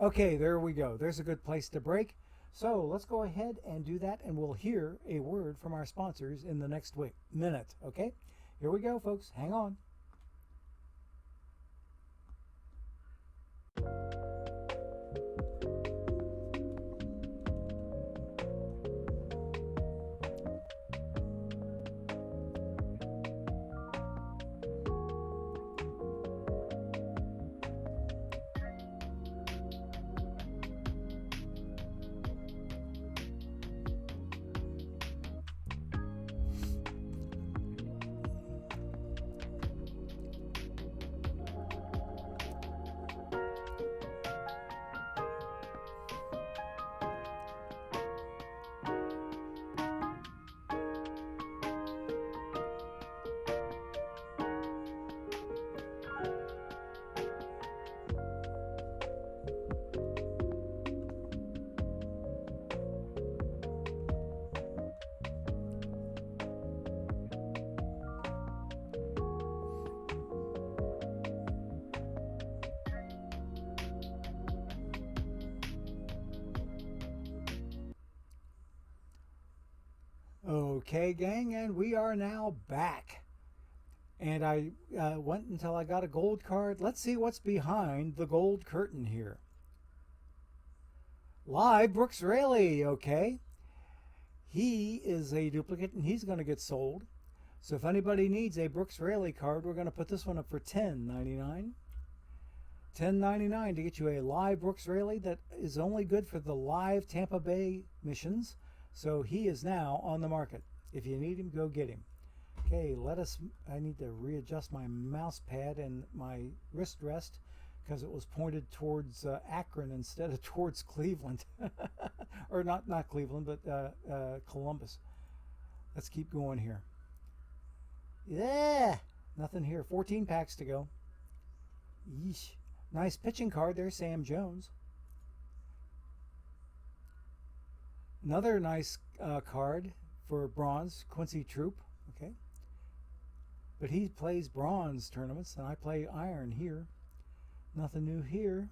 Okay, there we go. There's a good place to break. So let's go ahead and do that, and we'll hear a word from our sponsors in the next minute. Okay? Here we go, folks. Hang on. Okay, gang, and we are now back. And I went until I got a gold card. Let's see what's behind the gold curtain here. Live Brooks Raley, okay. He is a duplicate, and he's going to get sold. So if anybody needs a Brooks Raley card, we're going to put this one up for $10.99. $10.99 to get you a live Brooks Raley that is only good for the live Tampa Bay missions. So he is now on the market. If you need him, go get him. Okay, I need to readjust my mouse pad and my wrist rest because it was pointed towards Akron instead of towards Cleveland. Or not Cleveland, but Columbus. Let's keep going here. Yeah, nothing here. 14 packs to go. Yeesh. Nice pitching card there, Sam Jones. Another nice card for bronze, Quincy Troop. Okay. But he plays bronze tournaments, and I play iron here. Nothing new here.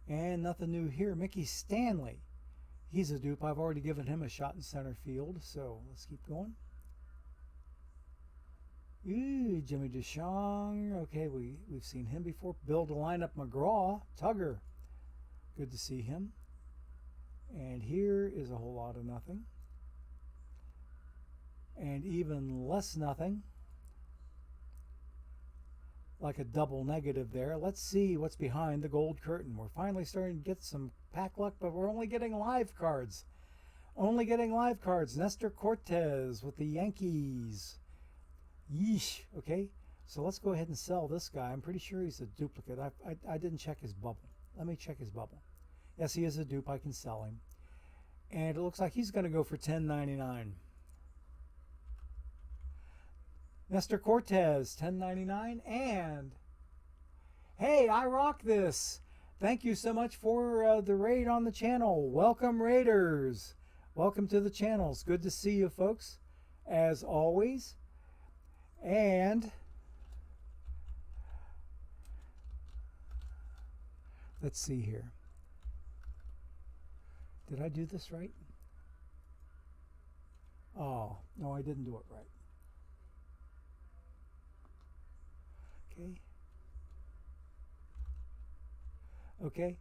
And nothing new here. Mickey Stanley. He's a dupe. I've already given him a shot in center field, so let's keep going. Ooh, Jimmy DeShong. Okay, we've seen him before. Build a lineup McGraw. Tugger. Good to see him. And here is a whole lot of nothing. And even less nothing. Like a double negative there. Let's see what's behind the gold curtain. We're finally starting to get some pack luck, but we're only getting live cards. Only getting live cards. Nestor Cortez with the Yankees. Yeesh. Okay, so let's go ahead and sell this guy. I'm pretty sure he's a duplicate. I didn't check his bubble. Let me check his bubble. Yes, he is a dupe. I can sell him. And it looks like he's going to go for $10.99. Nestor Cortez, $10.99. And hey, I rock this. Thank you so much for the raid on the channel. Welcome, Raiders. Welcome to the channel. It's good to see you, folks, as always. And let's see here. Did I do this right? Oh, no, I didn't do it right. Okay. Okay.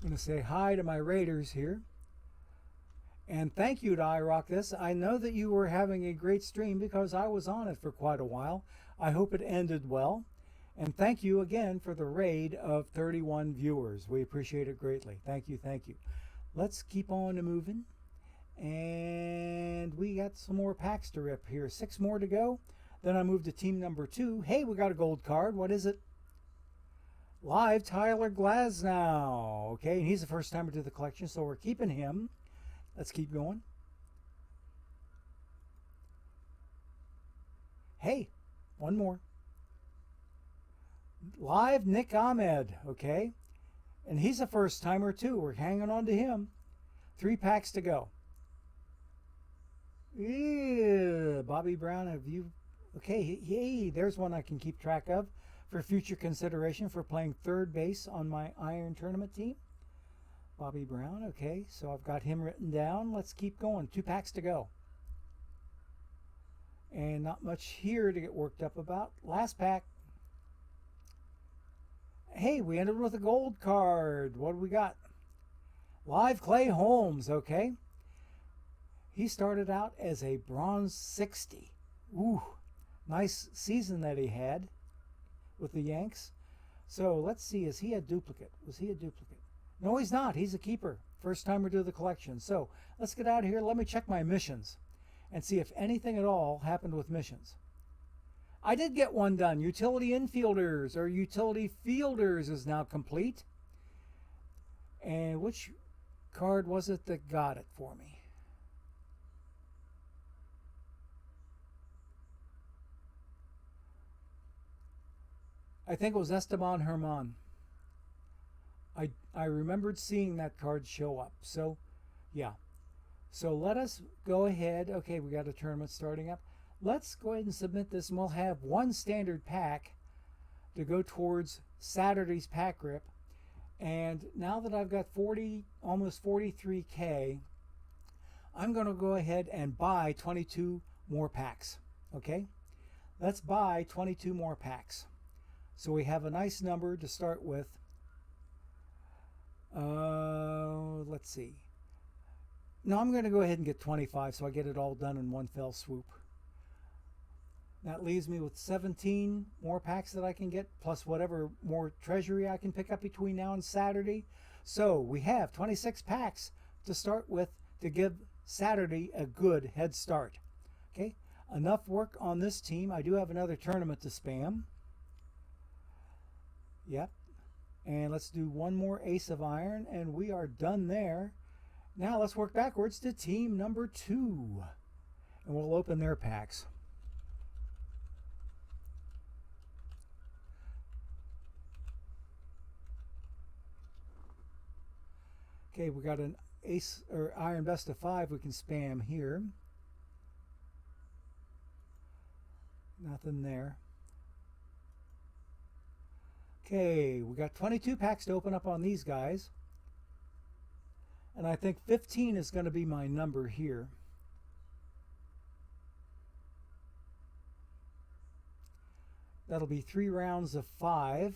I'm going to say hi to my Raiders here. And thank you to iRock This. I know that you were having a great stream because I was on it for quite a while. I hope it ended well. And thank you again for the raid of 31 viewers. We appreciate it greatly. Thank you, thank you. Let's keep on moving. And we got some more packs to rip here. 6 more to go. Then I move to team number 2. Hey, we got a gold card. What is it? Live Tyler Glasnow. Okay, and he's the first timer to the collection, so we're keeping him. Let's keep going. Hey, one more. Live Nick Ahmed, okay? And he's a first timer too. We're hanging on to him. 3 packs to go. Yeah, Bobby Brown, have you... Okay, hey, there's one I can keep track of for future consideration for playing third base on my Iron Tournament team. Bobby Brown, okay, so I've got him written down. Let's keep going. 2 packs to go. And not much here to get worked up about. Last pack. Hey, we ended with a gold card. What do we got? Live Clay Holmes, okay. He started out as a bronze 60. Ooh, nice season that he had with the Yanks. So let's see, is he a duplicate? Was he a duplicate? No, he's not. He's a keeper. First timer to the collection. So let's get out of here. Let me check my missions and see if anything at all happened with missions. I did get one done. Utility infielders or utility fielders is now complete. And which card was it that got it for me? I think it was Esteban Herman. I remembered seeing that card show up. So, yeah. So let us go ahead. Okay, we got a tournament starting up. Let's go ahead and submit this, and we'll have one standard pack to go towards Saturday's pack rip. And now that I've got almost 43K, I'm going to go ahead and buy 22 more packs. Okay? Let's buy 22 more packs. So we have a nice number to start with. Let's see. No, I'm going to go ahead and get 25 so I get it all done in one fell swoop. That leaves me with 17 more packs that I can get, plus whatever more treasury I can pick up between now and Saturday. So we have 26 packs to start with to give Saturday a good head start. Okay, enough work on this team. I do have another tournament to spam. Yep. And let's do one more ace of iron, and we are done there. Now let's work backwards to team number 2, and we'll open their packs. Okay, we got an ace or iron best of 5 we can spam here. Nothing there. Okay, we got 22 packs to open up on these guys. And I think 15 is going to be my number here. That'll be 3 rounds of 5.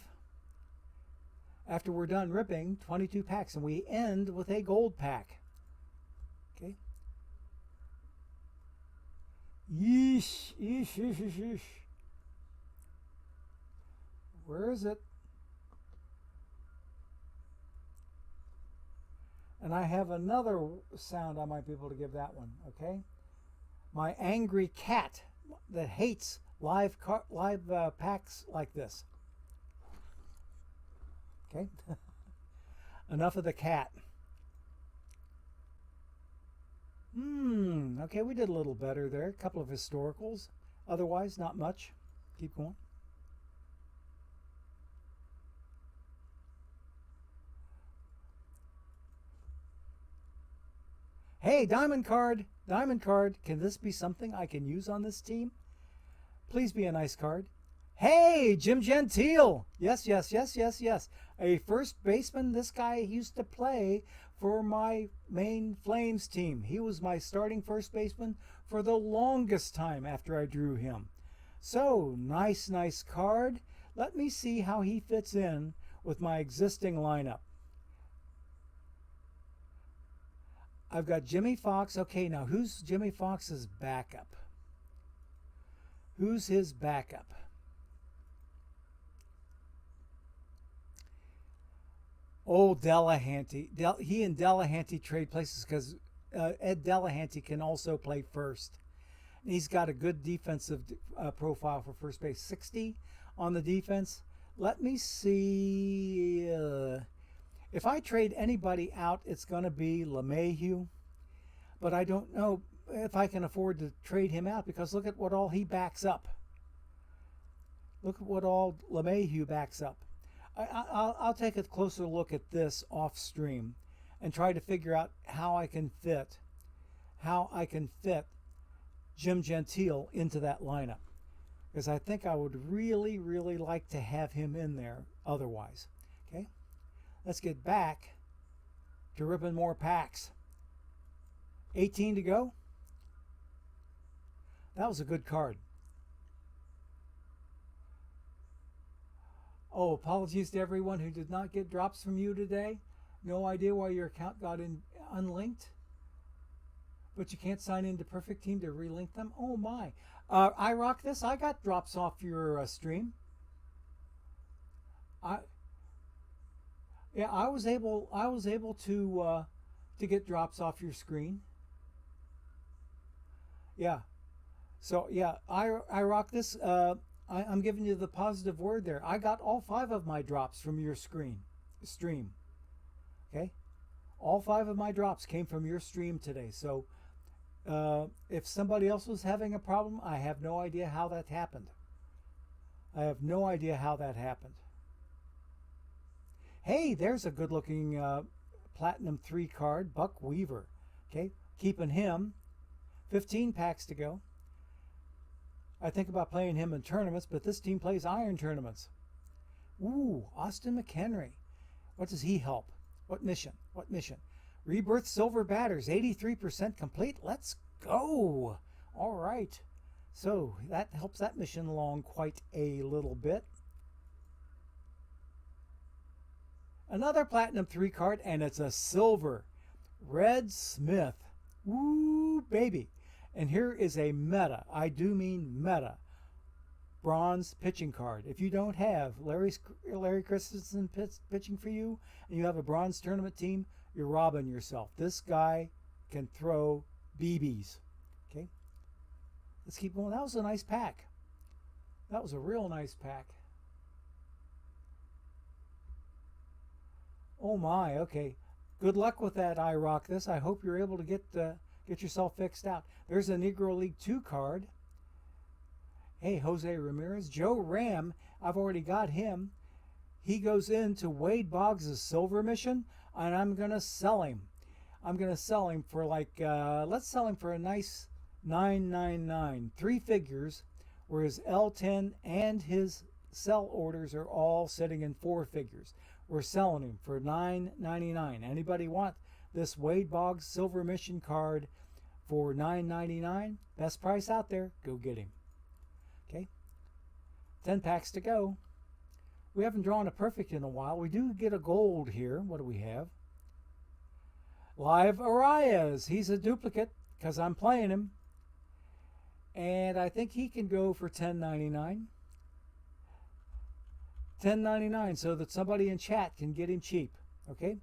After we're done ripping 22 packs, and we end with a gold pack. Okay. Yeesh, yeesh, yeesh, yeesh, yeesh. Where is it? And I have another sound I might be able to give that one, okay? My angry cat that hates live packs like this. Okay? Enough of the cat. Okay, we did a little better there. A couple of historicals. Otherwise, not much. Keep going. Hey, diamond card. Diamond card. Can this be something I can use on this team? Please be a nice card. Hey, Jim Gentile. Yes, yes, yes, yes, yes. A first baseman. This guy used to play for my main Flames team. He was my starting first baseman for the longest time after I drew him. So, nice, nice card. Let me see how he fits in with my existing lineup. I've got Jimmy Fox. Okay, now who's Jimmy Fox's backup? Who's his backup? Oh, Delahanty. He and Delahanty trade places because Ed Delahanty can also play first. He's got a good defensive profile for first base. 60 on the defense. Let me see. If I trade anybody out, it's going to be LeMahieu. But I don't know if I can afford to trade him out because look at what all he backs up. Look at what all LeMahieu backs up. I'll take a closer look at this off stream and try to figure out how I can fit Jim Gentile into that lineup, because I think I would really, really like to have him in there otherwise. Okay, let's get back to ripping more packs. 18 to go. That was a good card. Oh, apologies to everyone who did not get drops from you today. No idea why your account got unlinked. But you can't sign into Perfect Team to relink them. Oh my! I rock this. I got drops off your stream. I was able to get drops off your screen. Yeah. So yeah, I rock this. I'm giving you the positive word there. I got all 5 of my drops from your stream. Okay, all 5 of my drops came from your stream today. So if somebody else was having a problem, I have no idea how that happened. Hey, there's a good-looking Platinum 3 card, Buck Weaver. Okay, keeping him. 15 packs to go. I think about playing him in tournaments, but this team plays iron tournaments. Ooh, Austin McHenry. What does he help? What mission? Rebirth Silver Batters, 83% complete. Let's go. All right. So that helps that mission along quite a little bit. Another Platinum 3 card, and it's a silver. Red Smith. Ooh, baby. And here is a meta, I do mean meta, bronze pitching card. If you don't have Larry Christensen pitching for you, and you have a bronze tournament team, you're robbing yourself. This guy can throw BBs. Okay, let's keep going. That was a nice pack. That was a real nice pack. Oh my, okay. Good luck with that, I Rock This. I hope you're able to get yourself fixed out. There's a Negro League 2 card. Hey, Jose Ramirez. Joe Ram, I've already got him. He goes into Wade Boggs' silver mission, and I'm going to sell him. I'm going to sell him for let's sell him for a nice 999. Three figures, where his L10 and his sell orders are all sitting in four figures. We're selling him for $9.99. Anybody want this Wade Boggs Silver Mission card for $9.99? Best price out there. Go get him. Okay. 10 packs to go. We haven't drawn a perfect in a while. We do get a gold here. What do we have? Live Arias. He's a duplicate because I'm playing him. And I think he can go for $10.99. $10.99 so that somebody in chat can get him cheap. Okay?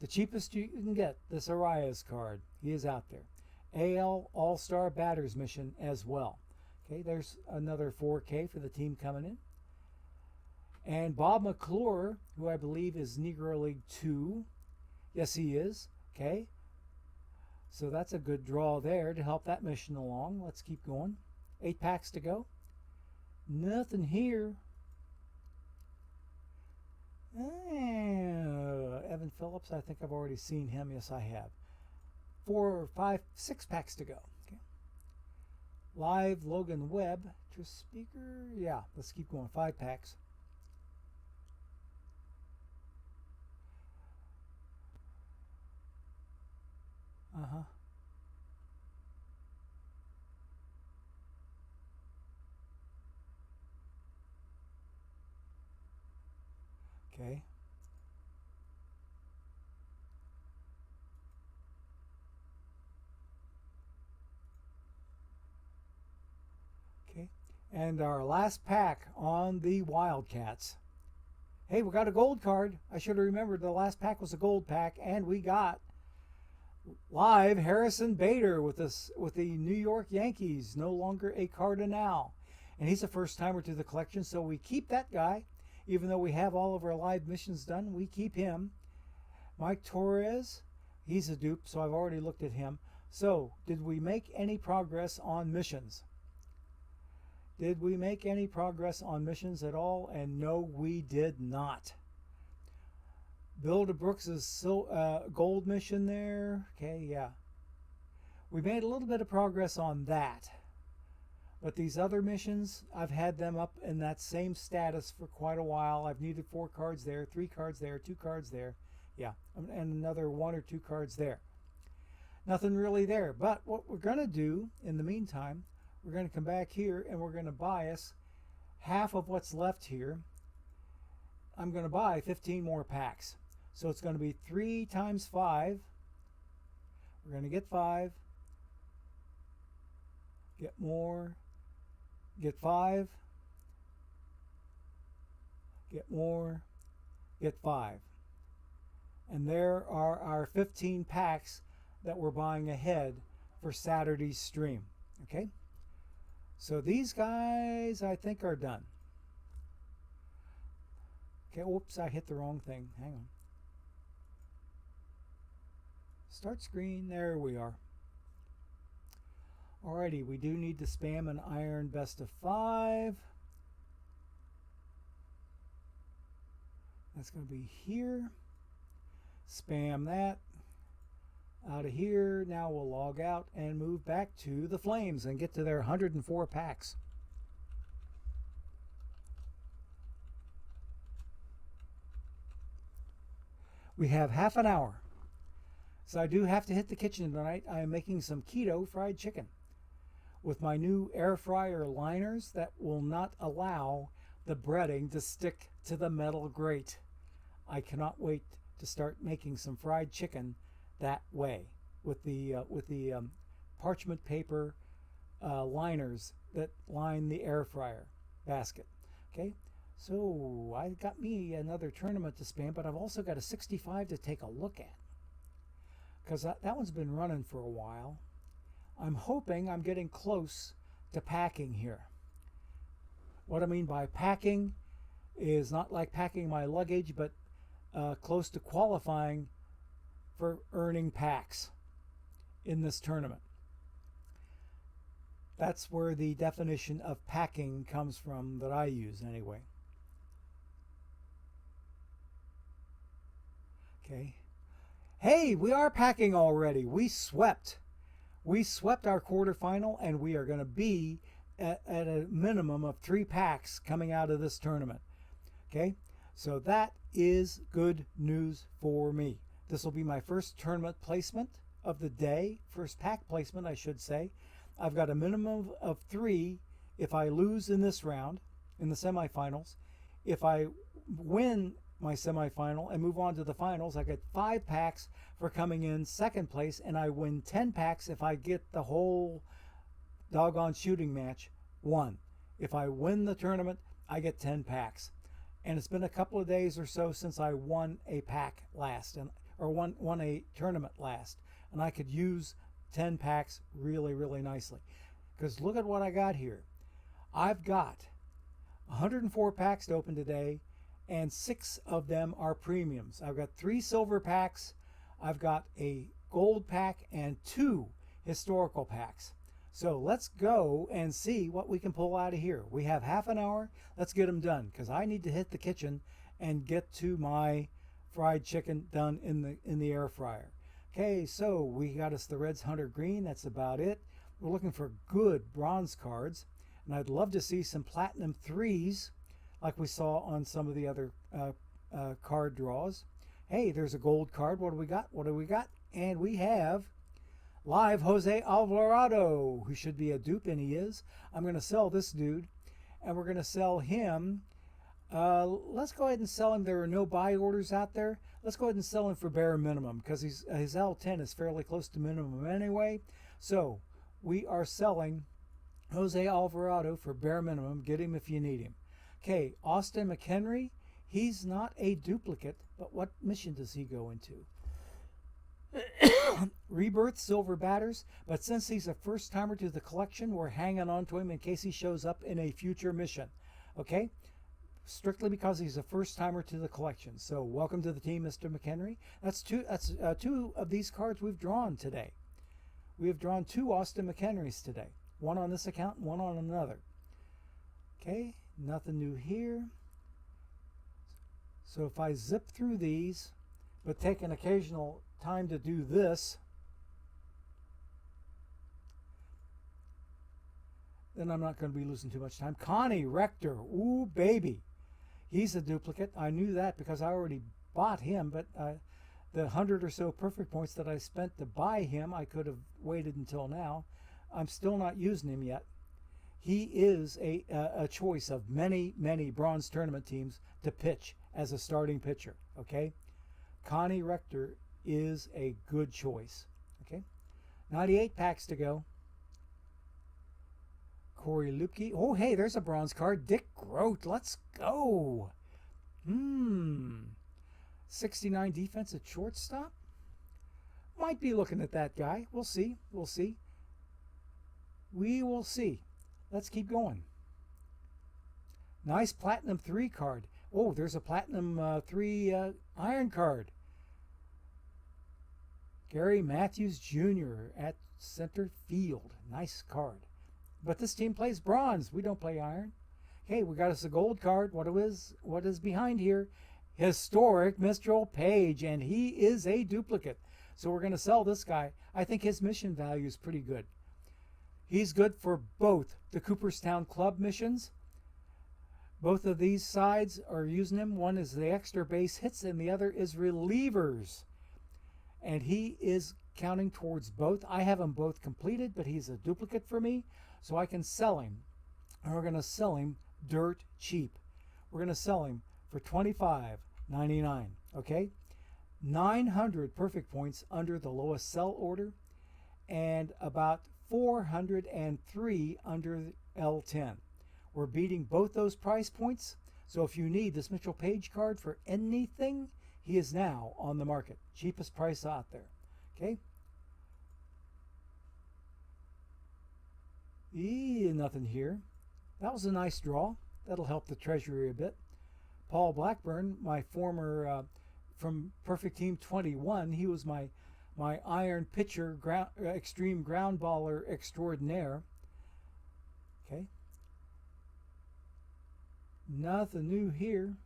The cheapest you can get, this Arias card. He is out there. AL All-Star Batters Mission as well. Okay, there's another 4K for the team coming in. And Bob McClure, who I believe is Negro League 2. Yes, he is. Okay. So that's a good draw there to help that mission along. Let's keep going. 8 packs to go. Nothing here. Evan Phillips, I think I've already seen him. Yes, I have. 4, 5, 6 packs to go. Okay. Live Logan Webb. Just speaker. Yeah, let's keep going. 5 packs. Uh-huh. Okay. Okay. And our last pack on the Wildcats. Hey, we got a gold card. I should have remembered the last pack was a gold pack, and we got live Harrison Bader with us with the New York Yankees, no longer a Cardinal. And he's a first timer to the collection, so we keep that guy. Even though we have all of our live missions done, we keep him. Mike Torres, he's a dupe, so I've already looked at him. So, did we make any progress on missions? Did we make any progress on missions at all? And no, we did not. Bill DeBrooks' gold mission there. Okay, yeah. We made a little bit of progress on that. But these other missions, I've had them up in that same status for quite a while. I've needed 4 cards there, 3 cards there, 2 cards there. Yeah, and another 1 or 2 cards there. Nothing really there. But what we're going to do in the meantime, we're going to come back here and we're going to bias half of what's left here. I'm going to buy 15 more packs. So it's going to be 3 times 5. We're going to get 5. Get more. Get 5. Get more. Get 5. And there are our 15 packs that we're buying ahead for Saturday's stream. Okay? So these guys, I think, are done. Okay, whoops, I hit the wrong thing. Hang on. Start screen, there we are. Alrighty, we do need to spam an iron best of 5. That's going to be here. Spam that. Out of here. Now we'll log out and move back to the Flames and get to their 104 packs. We have half an hour. So I do have to hit the kitchen tonight. I am making some keto fried chicken with my new air fryer liners that will not allow the breading to stick to the metal grate. I cannot wait to start making some fried chicken that way with the parchment paper liners that line the air fryer basket. Okay, so I got me another tournament to spam, but I've also got a 65 to take a look at because that one's been running for a while. I'm hoping I'm getting close to packing here. What I mean by packing is not like packing my luggage, but close to qualifying for earning packs in this tournament. That's where the definition of packing comes from that I use anyway. Okay. Hey, we are packing already. We swept. We swept our quarterfinal, and we are going to be at a minimum of 3 packs coming out of this tournament. Okay, so that is good news for me. This will be my first tournament placement of the day, first pack placement, I should say. I've got a minimum of 3 if I lose in this round, in the semifinals. If I win my semifinal and move on to the finals, I get 5 packs for coming in second place, and I win 10 packs if I get the whole doggone shooting match won. If I win the tournament, I get 10 packs. And it's been a couple of days or so since I won a pack last, or won a tournament last, and I could use 10 packs really, really nicely. Because look at what I got here. I've got 104 packs to open today, and 6 of them are premiums. I've got 3 silver packs, I've got a gold pack, and 2 historical packs. So let's go and see what we can pull out of here. We have half an hour. Let's get them done, because I need to hit the kitchen and get to my fried chicken done in the air fryer. Okay, so we got us the Reds Hunter Green. That's about it. We're looking for good bronze cards, and I'd love to see some platinum 3s like we saw on some of the other card draws. Hey, there's a gold card. What do we got? What do we got? And we have live Jose Alvarado, who should be a dupe, and he is. I'm going to sell this dude, and we're going to sell him. Let's go ahead and sell him. There are no buy orders out there. Let's go ahead and sell him for bare minimum, because his L10 is fairly close to minimum anyway. So we are selling Jose Alvarado for bare minimum. Get him if you need him. Okay, Austin McHenry. He's not a duplicate, but what mission does he go into? Rebirth silver batters, but since he's a first timer to the collection, we're hanging on to him in case he shows up in a future mission. Okay, strictly because he's a first timer to the collection. So welcome to the team, Mr. McHenry. That's two of these cards we've drawn today. We have drawn 2 Austin McHenrys today, one on this account and one on another. Okay, nothing new here. So if I zip through these, but take an occasional time to do this, then I'm not going to be losing too much time. Connie Rector, ooh baby, he's a duplicate. I knew that because I already bought him, but the 100 or so perfect points that I spent to buy him, I could have waited until now. I'm still not using him yet. He is a choice of many bronze tournament teams to pitch as a starting pitcher. Okay, Connie Rector is a good choice. Okay, 98 packs to go. Corey Lupke. Oh, hey, there's a bronze card. Dick Grote. Let's go. 69 defense at shortstop. Might be looking at that guy. We'll see. We'll see. We will see. Let's keep going. Nice platinum 3 card. Oh, there's a platinum 3 iron card. Gary Matthews Jr. at center field. Nice card. But this team plays bronze. We don't play iron. Hey, we got us a gold card. What is behind here? Historic Mr. Page, and he is a duplicate. So we're going to sell this guy. I think his mission value is pretty good. He's good for both the Cooperstown Club missions. Both of these sides are using him. One is the extra base hits, and the other is relievers. And he is counting towards both. I have them both completed, but he's a duplicate for me, so I can sell him. And we're going to sell him dirt cheap. We're going to sell him for $25.99. Okay, 900 perfect points under the lowest sell order, and about 403 under L10. We're beating both those price points. So if you need this Mitchell Page card for anything, he is now on the market. Cheapest price out there. Okay. Nothing here. That was a nice draw. That'll help the treasury a bit. Paul Blackburn, my former from Perfect Team 21. He was my iron pitcher, extreme ground baller extraordinaire. Okay. Nothing new here.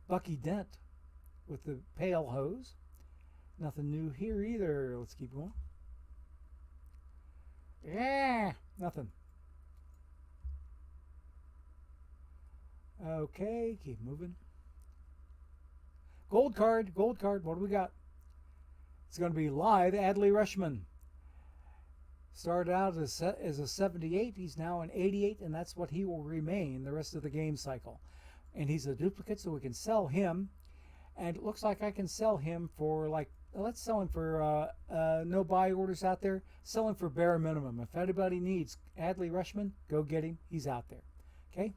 Bucky Dent with the pail hose. Nothing new here either. Let's keep going. Yeah, nothing. Okay, keep moving. Gold card. What do we got? It's going to be live. Adley Rushman. Started out as a 78. He's now an 88, and that's what he will remain the rest of the game cycle. And he's a duplicate, so we can sell him. And it looks like I can sell him for, like, let's sell him for no buy orders out there. Sell him for bare minimum. If anybody needs Adley Rushman, go get him. He's out there. Okay?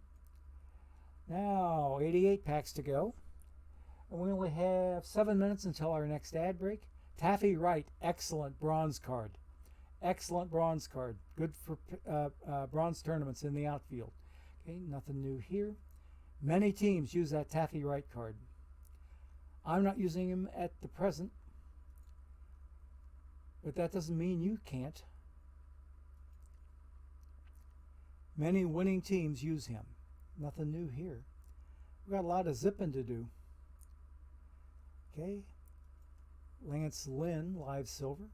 Now, 88 packs to go. And we only have 7 minutes until our next ad break. Taffy Wright, excellent bronze card. Excellent bronze card. Good for bronze tournaments in the outfield. Okay, nothing new here. Many teams use that Taffy Wright card. I'm not using him at the present, but that doesn't mean you can't. Many winning teams use him. Nothing new here. We've got a lot of zipping to do. Okay. Lance Lynn, live silver.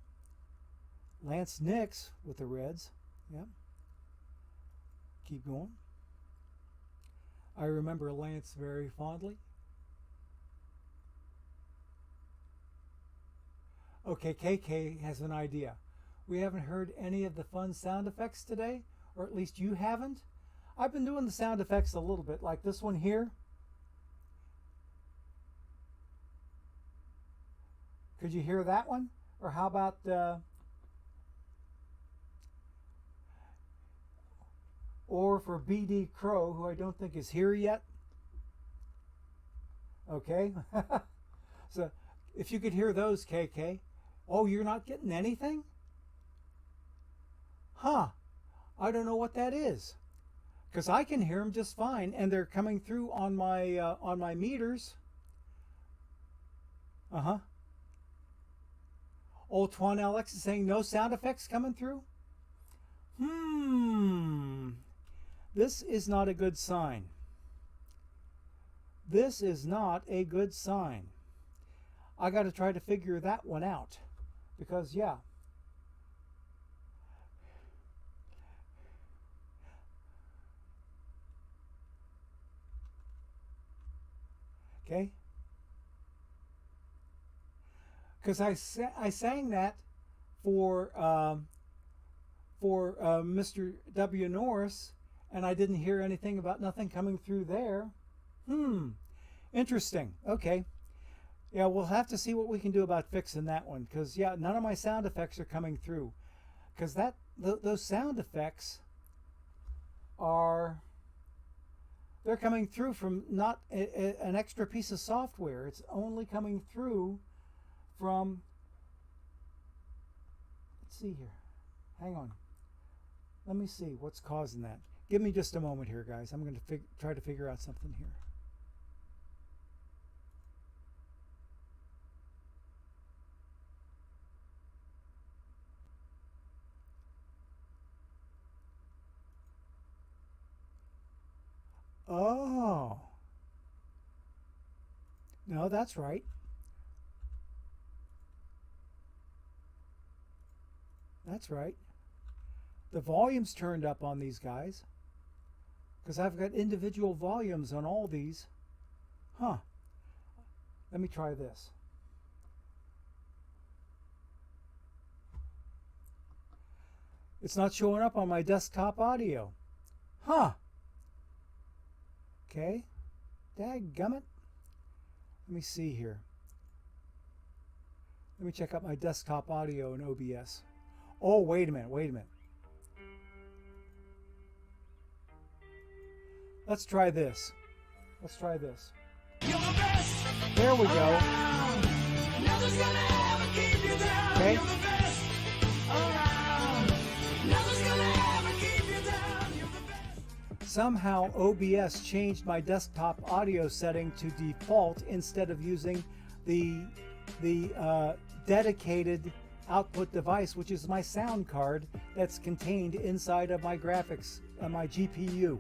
Lance Nix with the Reds. Yep. Keep going. I remember Lance very fondly. Okay, KK has an idea. We haven't heard any of the fun sound effects today, or at least you haven't. I've been doing the sound effects a little bit, like this one here. Could you hear that one? Or how about or for BD Crow, who I don't think is here yet. Okay. So if you could hear those, KK. Oh, you're not getting anything? Huh. I don't know what that is. Because I can hear them just fine, and they're coming through on my meters. Uh-huh. Old Twan Alex is saying no sound effects coming through? This is not a good sign. This is not a good sign. I got to try to figure that one out. Because, yeah. Okay? Because I sang that for Mr. W. Norris, and I didn't hear anything about nothing coming through there. Interesting. Okay. Yeah, we'll have to see what we can do about fixing that one. Because, yeah, none of my sound effects are coming through. Because those sound effects they're coming through from not an extra piece of software. It's only coming through from, let's see here. Hang on. Let me see what's causing that. Give me just a moment here, guys. I'm going to try to figure out something here. Oh. No, that's right. That's right. The volume's turned up on these guys. Because I've got individual volumes on all these. Huh. Let me try this. It's not showing up on my desktop audio. Huh. Okay. Dadgummit. Let me see here. Let me check out my desktop audio in OBS. Oh, wait a minute. Let's try this. There we go. Okay. somehow OBS changed my desktop audio setting to default instead of using the dedicated output device, which is my sound card that's contained inside of my graphics, my GPU.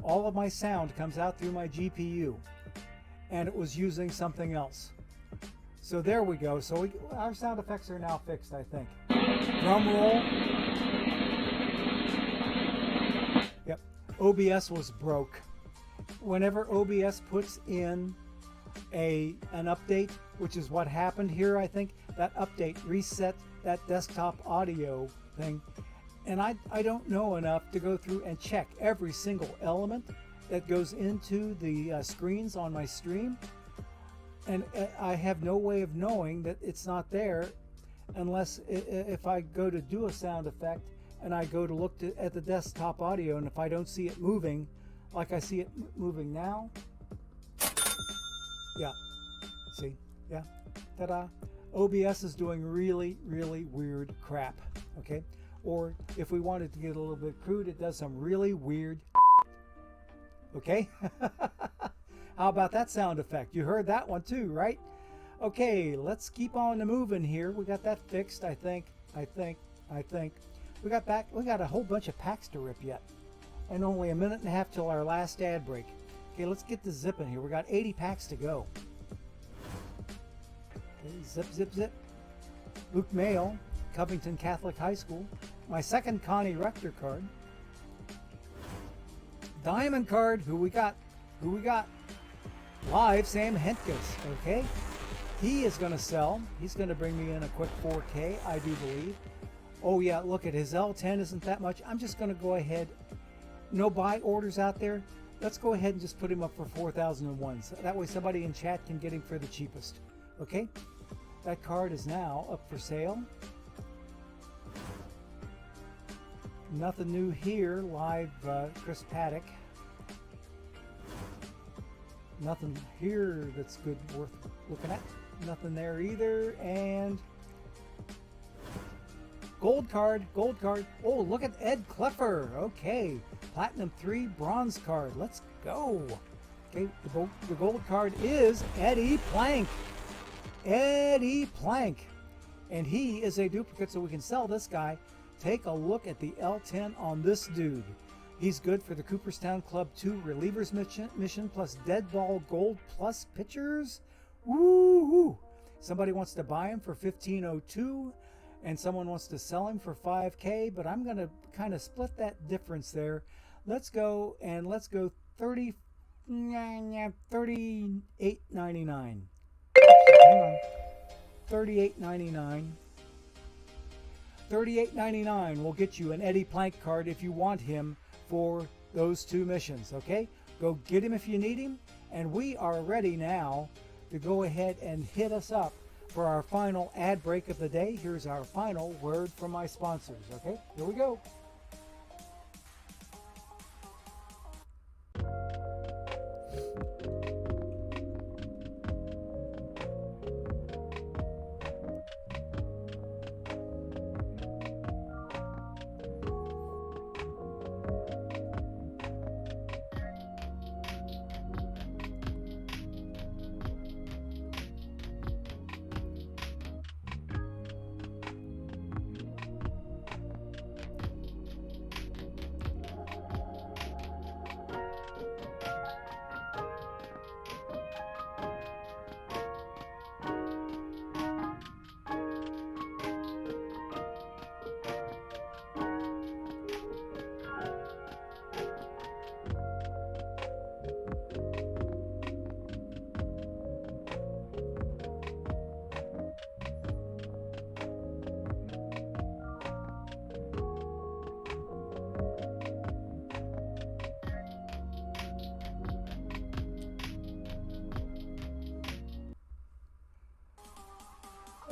All of my sound comes out through my GPU, and it was using something else. So there we go. So our sound effects are now fixed, I think. Drum roll. Yep, OBS was broke. Whenever OBS puts in an update, which is what happened here, I think, that update reset that desktop audio thing. And I don't know enough to go through and check every single element that goes into the screens on my stream. And I have no way of knowing that it's not there unless if I go to do a sound effect and I go to look at the desktop audio, and if I don't see it moving like I see it moving now. Yeah, see, yeah, ta-da. OBS is doing really, really weird crap, okay? Or if we wanted to get a little bit crude, it does some really weird, okay? How about that sound effect? You heard that one too, right? Okay, let's keep on moving here. We got that fixed, I think. We got a whole bunch of packs to rip yet. And only a minute and a half till our last ad break. Okay, let's get this zipping here. We got 80 packs to go. Okay, zip, zip, zip. Luke Mayo, Covington Catholic High School. My second Connie Rector card. Diamond card, who we got? Live Sam Hentges, okay? He is going to sell. He's going to bring me in a quick 4K, I do believe. Oh yeah, look at his L10 isn't that much. I'm just going to go ahead. No buy orders out there. Let's go ahead and just put him up for 4,001. So that way somebody in chat can get him for the cheapest. Okay? That card is now up for sale. Nothing new here. Live Chris Paddock. Nothing here that's good, worth looking at. Nothing there either. And gold card. Oh, look at Ed Kleffer. Okay. Platinum 3 bronze card. Let's go. Okay, the gold card is Eddie Plank. Eddie Plank. And he is a duplicate, so we can sell this guy. Take a look at the L10 on this dude. He's good for the Cooperstown Club 2 Relievers mission plus Dead Ball Gold plus pitchers. Woo! Somebody wants to buy him for 1502, and someone wants to sell him for 5K, but I'm going to kind of split that difference there. Let's go 38.99. Hang on. $38.99. $38.99 will get you an Eddie Plank card if you want him for those two missions, okay? Go get him if you need him, and we are ready now to go ahead and hit us up for our final ad break of the day. Here's our final word from my sponsors, okay? Here we go.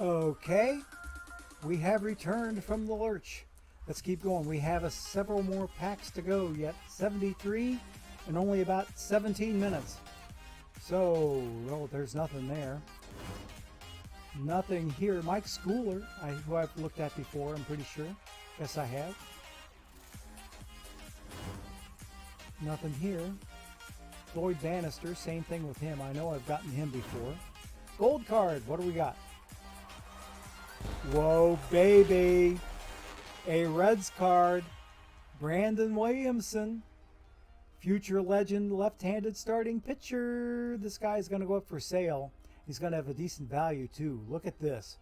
Okay, we have returned from the lurch. Let's keep going. We have several more packs to go yet. 73 and only about 17 minutes. So, well, there's nothing there. Nothing here. Mike Schooler, who I've looked at before, I'm pretty sure. Yes, I have. Nothing here. Floyd Bannister, same thing with him. I know I've gotten him before. Gold card, what do we got? Whoa, baby. A Reds card. Brandon Williamson. Future legend, left-handed starting pitcher. This guy's going to go up for sale. He's going to have a decent value too. Look at this.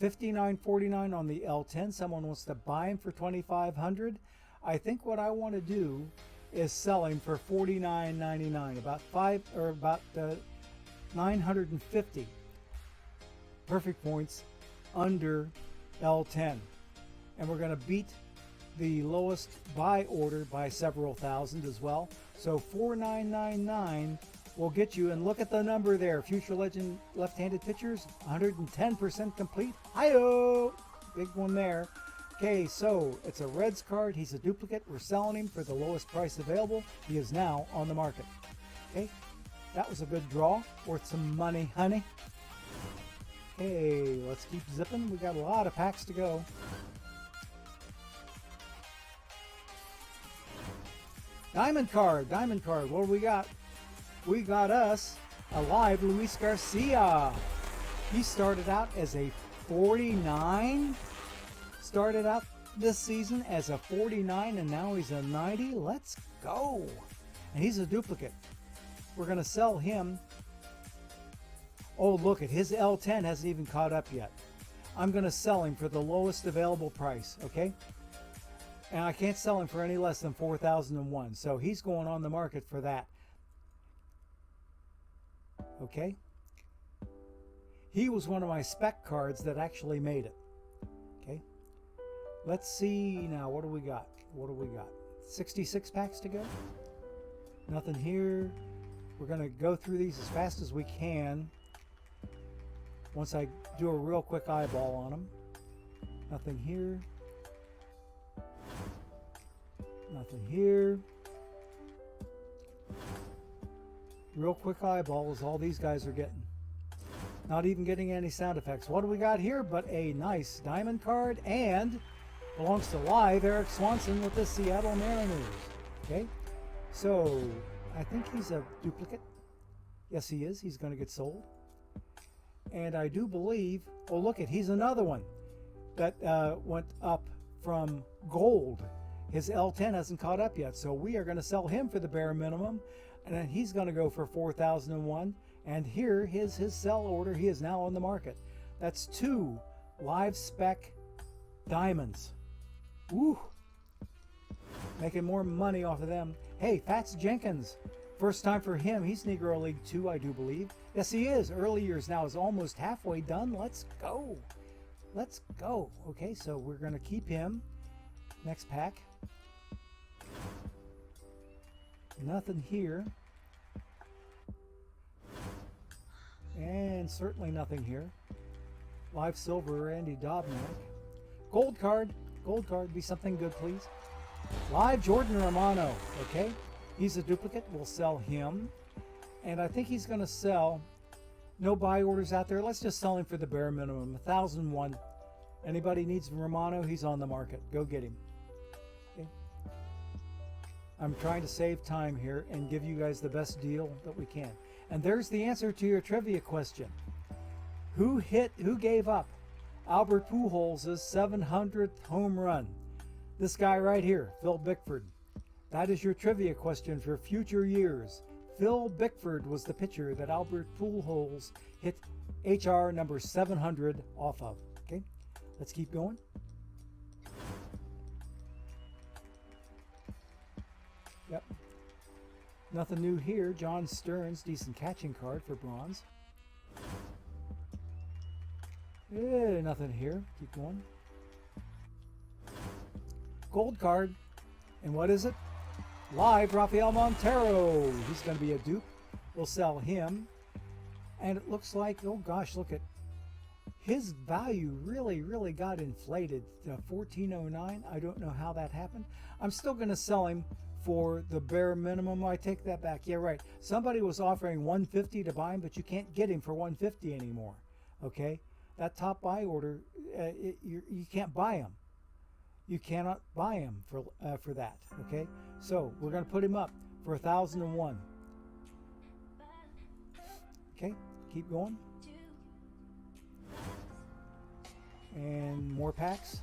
$59.49 on the L10. Someone wants to buy him for $2,500. I think what I want to do is sell him for $49.99. About 950 perfect points under L10. And we're going to beat the lowest buy order by several thousand as well. So $4,999 will get you, and look at the number there. Future legend left-handed pitchers, 110% complete. Hi-oh! Big one there. Okay, so it's a Reds card. He's a duplicate. We're selling him for the lowest price available. He is now on the market. Okay, that was a good draw. Worth some money, honey. Okay, let's keep zipping. We got a lot of packs to go. Diamond card, what do we got? We got us a live Luis Garcia. He started out as a 49. Started out this season as a 49 and now he's a 90. Let's go. And he's a duplicate. We're going to sell him. Oh, look at his L10 hasn't even caught up yet. I'm going to sell him for the lowest available price, okay? And I can't sell him for any less than $4,001. So he's going on the market for that. Okay? He was one of my spec cards that actually made it. Okay? Let's see now. What do we got? 66 packs to go. Nothing here. We're going to go through these as fast as we can. Once I do a real quick eyeball on them. Nothing here. Nothing here. Real quick eyeball is all these guys are getting. Not even getting any sound effects. What do we got here but a nice diamond card, and belongs to live Eric Swanson with the Seattle Mariners. Okay, so I think he's a duplicate. Yes, he is. He's going to get sold. And I do believe, oh look at, he's another one that went up from gold. His L10 hasn't caught up yet, so we are going to sell him for the bare minimum, and then he's going to go for $4,001. And here is his sell order. He is now on the market. That's 2 live spec diamonds. Woo! Making more money off of them. Hey, Fats Jenkins. First time for him. He's Negro League 2, I do believe. Yes, he is. Early years now is almost halfway done. Let's go. Let's go. Okay, so we're going to keep him. Next pack. Nothing here. And certainly nothing here. Live silver, Andy Dobnak. Gold card. Gold card. Be something good, please. Live Jordan Romano. Okay. He's a duplicate. We'll sell him. And I think he's going to sell. No buy orders out there. Let's just sell him for the bare minimum. 1,001. Anybody needs Romano, he's on the market. Go get him. Okay. I'm trying to save time here and give you guys the best deal that we can. And there's the answer to your trivia question. Who gave up Albert Pujols' 700th home run? This guy right here, Phil Bickford. That is your trivia question for future years. Phil Bickford was the pitcher that Albert Pujols hit HR number 700 off of. Okay, let's keep going. Yep. Nothing new here. John Stearns, decent catching card for bronze. Nothing here. Keep going. Gold card. And what is it? Live Rafael Montero. He's going to be a dupe. We'll sell him. And it looks like, oh gosh, look at his value really got inflated to $14.09. I don't know how that happened. I'm still going to sell him for the bare minimum. I take that back. Yeah, right. Somebody was offering $150 to buy him, but you can't get him for $150 anymore. Okay, that top buy order, you can't buy him. you cannot buy him for that. Okay, so we're going to put him up for 1,001. Okay, keep going. And more packs.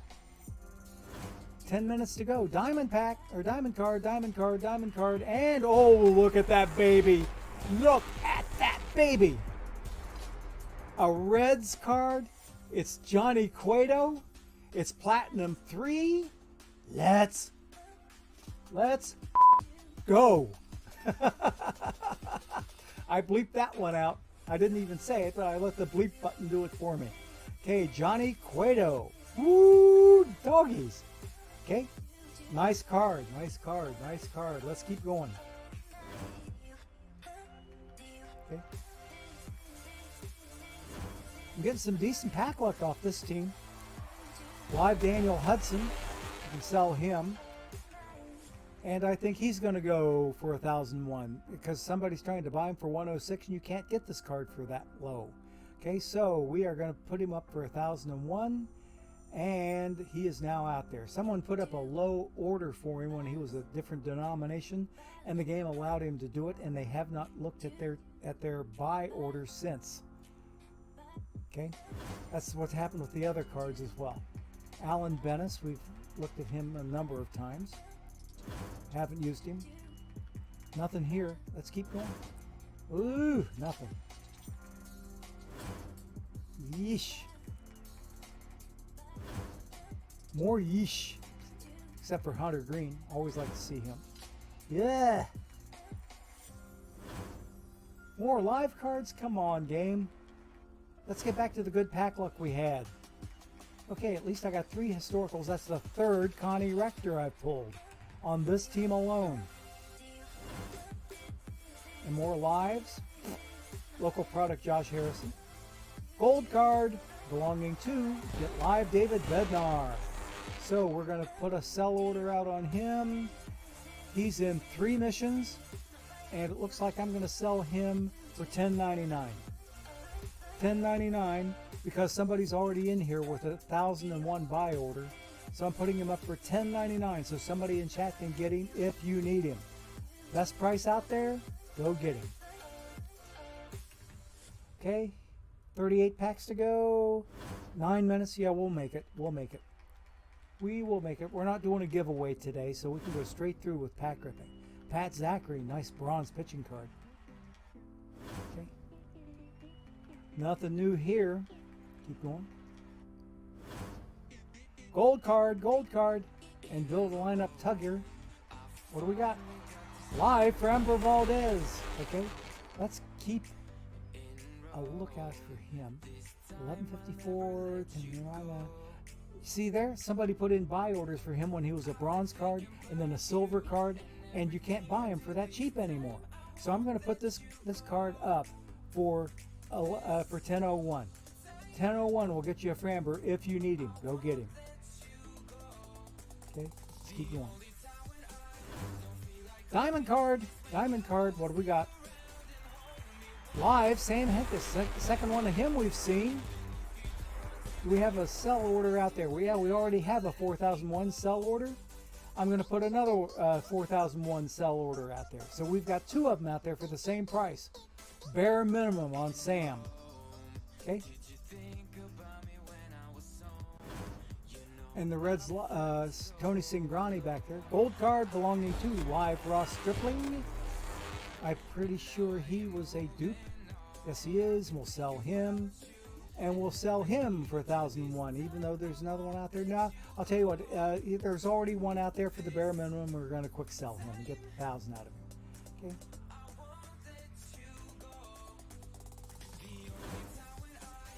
10 minutes to go. Diamond pack, or diamond card, diamond card, diamond card. And oh, look at that baby. Look at that baby. A Reds card. It's Johnny Cueto. It's Platinum 3. Let's go. I bleeped that one out. I didn't even say it, but I let the bleep button do it for me. Okay, Johnny Cueto. Woo, doggies. Okay, nice card, nice card, nice card. Let's keep going. Okay. I'm getting some decent pack luck off this team. Live Daniel Hudson. You can sell him. And I think he's going to go for 1,001 because somebody's trying to buy him for 106 and you can't get this card for that low. Okay, so we are going to put him up for 1,001 and he is now out there. Someone put up a low order for him when he was a different denomination and the game allowed him to do it, and they have not looked at their buy order since. Okay, that's what's happened with the other cards as well. Alan Bennis, we've looked at him a number of times. Haven't used him. Nothing here. Let's keep going. Ooh, nothing. Yeesh. More yeesh. Except for Hunter Green. Always like to see him. Yeah. More live cards? Come on, game. Let's get back to the good pack luck we had. Okay, at least I got 3 historicals. That's the 3rd Connie Rector I've pulled on this team alone. And more lives. Local product Josh Harrison. Gold card belonging to Get Live David Bednar. So we're going to put a sell order out on him. He's in 3 missions. And it looks like I'm going to sell him for $10.99. $10.99 because somebody's already in here with a 1,001 buy order. So I'm putting him up for $10.99 so somebody in chat can get him if you need him. Best price out there, go get him. Okay, 38 packs to go. 9 minutes, yeah, we'll make it. We'll make it. We will make it. We're not doing a giveaway today, so we can go straight through with pack ripping. Pat Zachary, nice bronze pitching card. Okay. Nothing new here. Keep going. Gold card, and build a lineup Tugger. What do we got? Live for Ember Valdez. Okay, let's keep a lookout for him. 1154. See there? Somebody put in buy orders for him when he was a bronze card and then a silver card, and you can't buy him for that cheap anymore. So I'm going to put this card up for 1001. 1001 will get you a Framber if you need him. Go get him. Okay, let's keep going. Diamond card, what do we got? Live, Sam Henkus, second one of him we've seen. We have a sell order out there. We already have a 4001 sell order. I'm going to put another 4001 sell order out there. So we've got 2 of them out there for the same price. Bare minimum on Sam. Okay. And the Reds, Tony Cingrani back there. Gold card belonging to Live Ross Stripling. I'm pretty sure he was a dupe. Yes, he is. We'll sell him. And we'll sell him for 1,001, even though there's another one out there. Now, I'll tell you what, there's already one out there for the bare minimum. We're going to quick sell him and get the 1,000 out of him.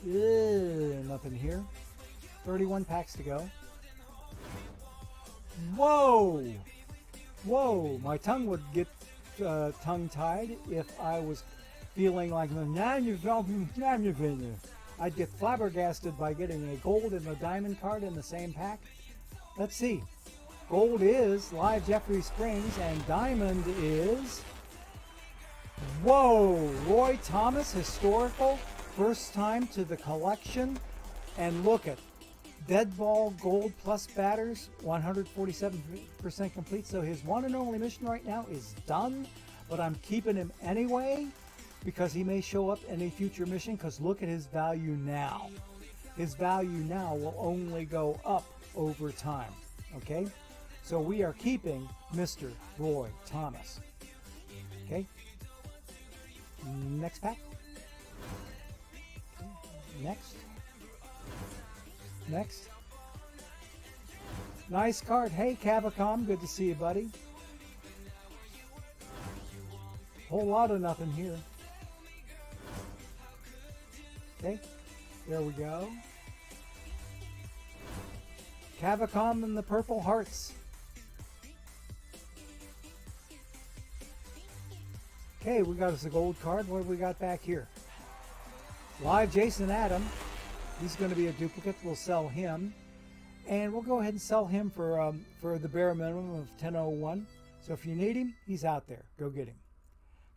Okay. Nothing here. 31 packs to go. Whoa! Whoa! My tongue would get tongue-tied if I was feeling like I'd get flabbergasted by getting a gold and a diamond card in the same pack. Let's see. Gold is Live Jeffrey Springs, and diamond is... Whoa! Roy Thomas, historical. First time to the collection. And look at Dead Ball Gold Plus batters, 147% complete. So his one and only mission right now is done, but I'm keeping him anyway because he may show up in a future mission, because look at his value now. His value now will only go up over time, okay? So we are keeping Mr. Roy Thomas, okay? Next pack. Next. Next. Nice card. Hey, Cavacom, good to see you, buddy. Whole lot of nothing here. Okay, there we go. Cavacom and the Purple Hearts. Okay, we got us a gold card. What have we got back here? Live Jason Adam. He's going to be a duplicate. We'll sell him. And we'll go ahead and sell him for the bare minimum of 1001. So if you need him, he's out there. Go get him.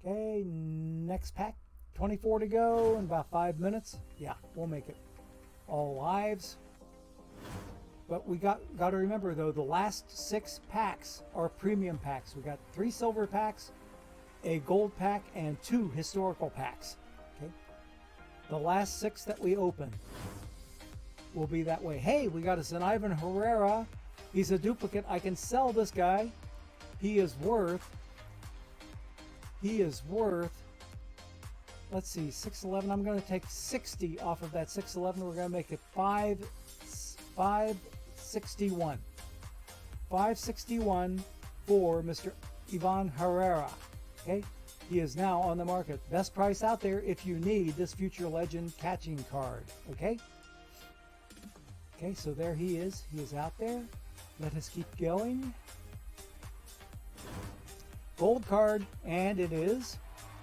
Okay, next pack. 24 to go in about 5 minutes. Yeah, we'll make it. All lives. But we got to remember, though, the last 6 packs are premium packs. We got 3 silver packs, a gold pack, and 2 historical packs. Okay. The last 6 that we open will be that way. Hey, we got us an Ivan Herrera. He's a duplicate. I can sell this guy. He is worth, let's see, 611. I'm going to take 60 off of that 611. We're going to make it 561. 561 for Mr. Ivan Herrera. Okay, he is now on the market. Best price out there if you need this Future Legend catching card. Okay. Okay, so there he is. He is out there. Let us keep going. Gold card, and it is.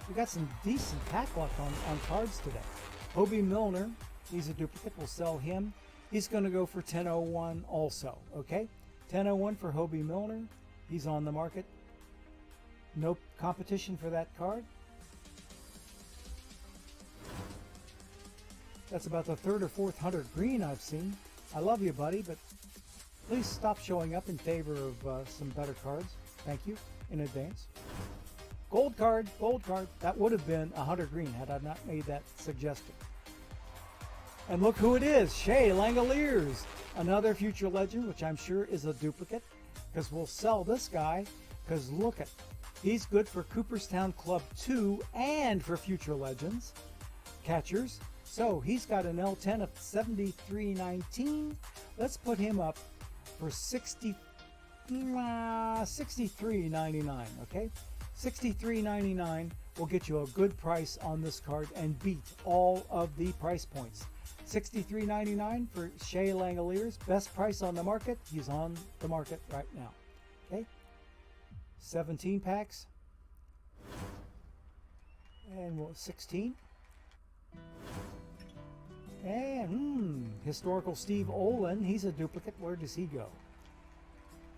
We got some decent pack luck on cards today. Hobie Milner, he's a duplicate. We'll sell him. He's going to go for 1001 also. Okay, 1001 for Hobie Milner. He's on the market. No competition for that card. That's about the 3rd or 4th 100 green I've seen. I love you, buddy, but please stop showing up in favor of some better cards. Thank you in advance. Gold card, gold card. That would have been 100 green had I not made that suggestion. And look who it is, Shea Langoliers. Another Future Legend, which I'm sure is a duplicate, because we'll sell this guy, because look at, he's good for Cooperstown Club 2 and for Future Legends catchers. So he's got an L10 of 73.19. Let's put him up for 63.99. Okay, 63.99 will get you a good price on this card and beat all of the price points. 63.99 for Shea Langoliers, best price on the market. He's on the market right now. Okay, 17 packs and 16. And historical Steve Olin, he's a duplicate. Where does he go?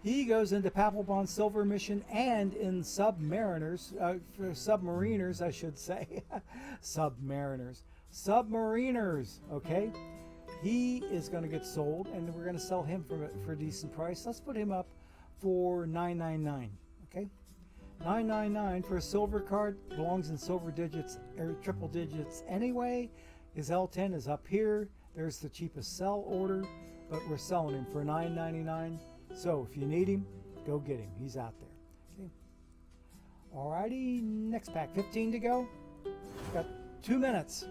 He goes into Papelbon Silver Mission and in Submariners, for Submariners, I should say. Submariners. Submariners, okay? He is going to get sold, and we're going to sell him for a decent price. Let's put him up for $9.99, okay? $9.99 for a silver card. Belongs in silver digits or triple digits anyway. His L10 is up here. There's the cheapest sell order, but we're selling him for $9.99. So if you need him, go get him. He's out there. Okay. Alrighty, next pack. 15 to go. Got 2 minutes.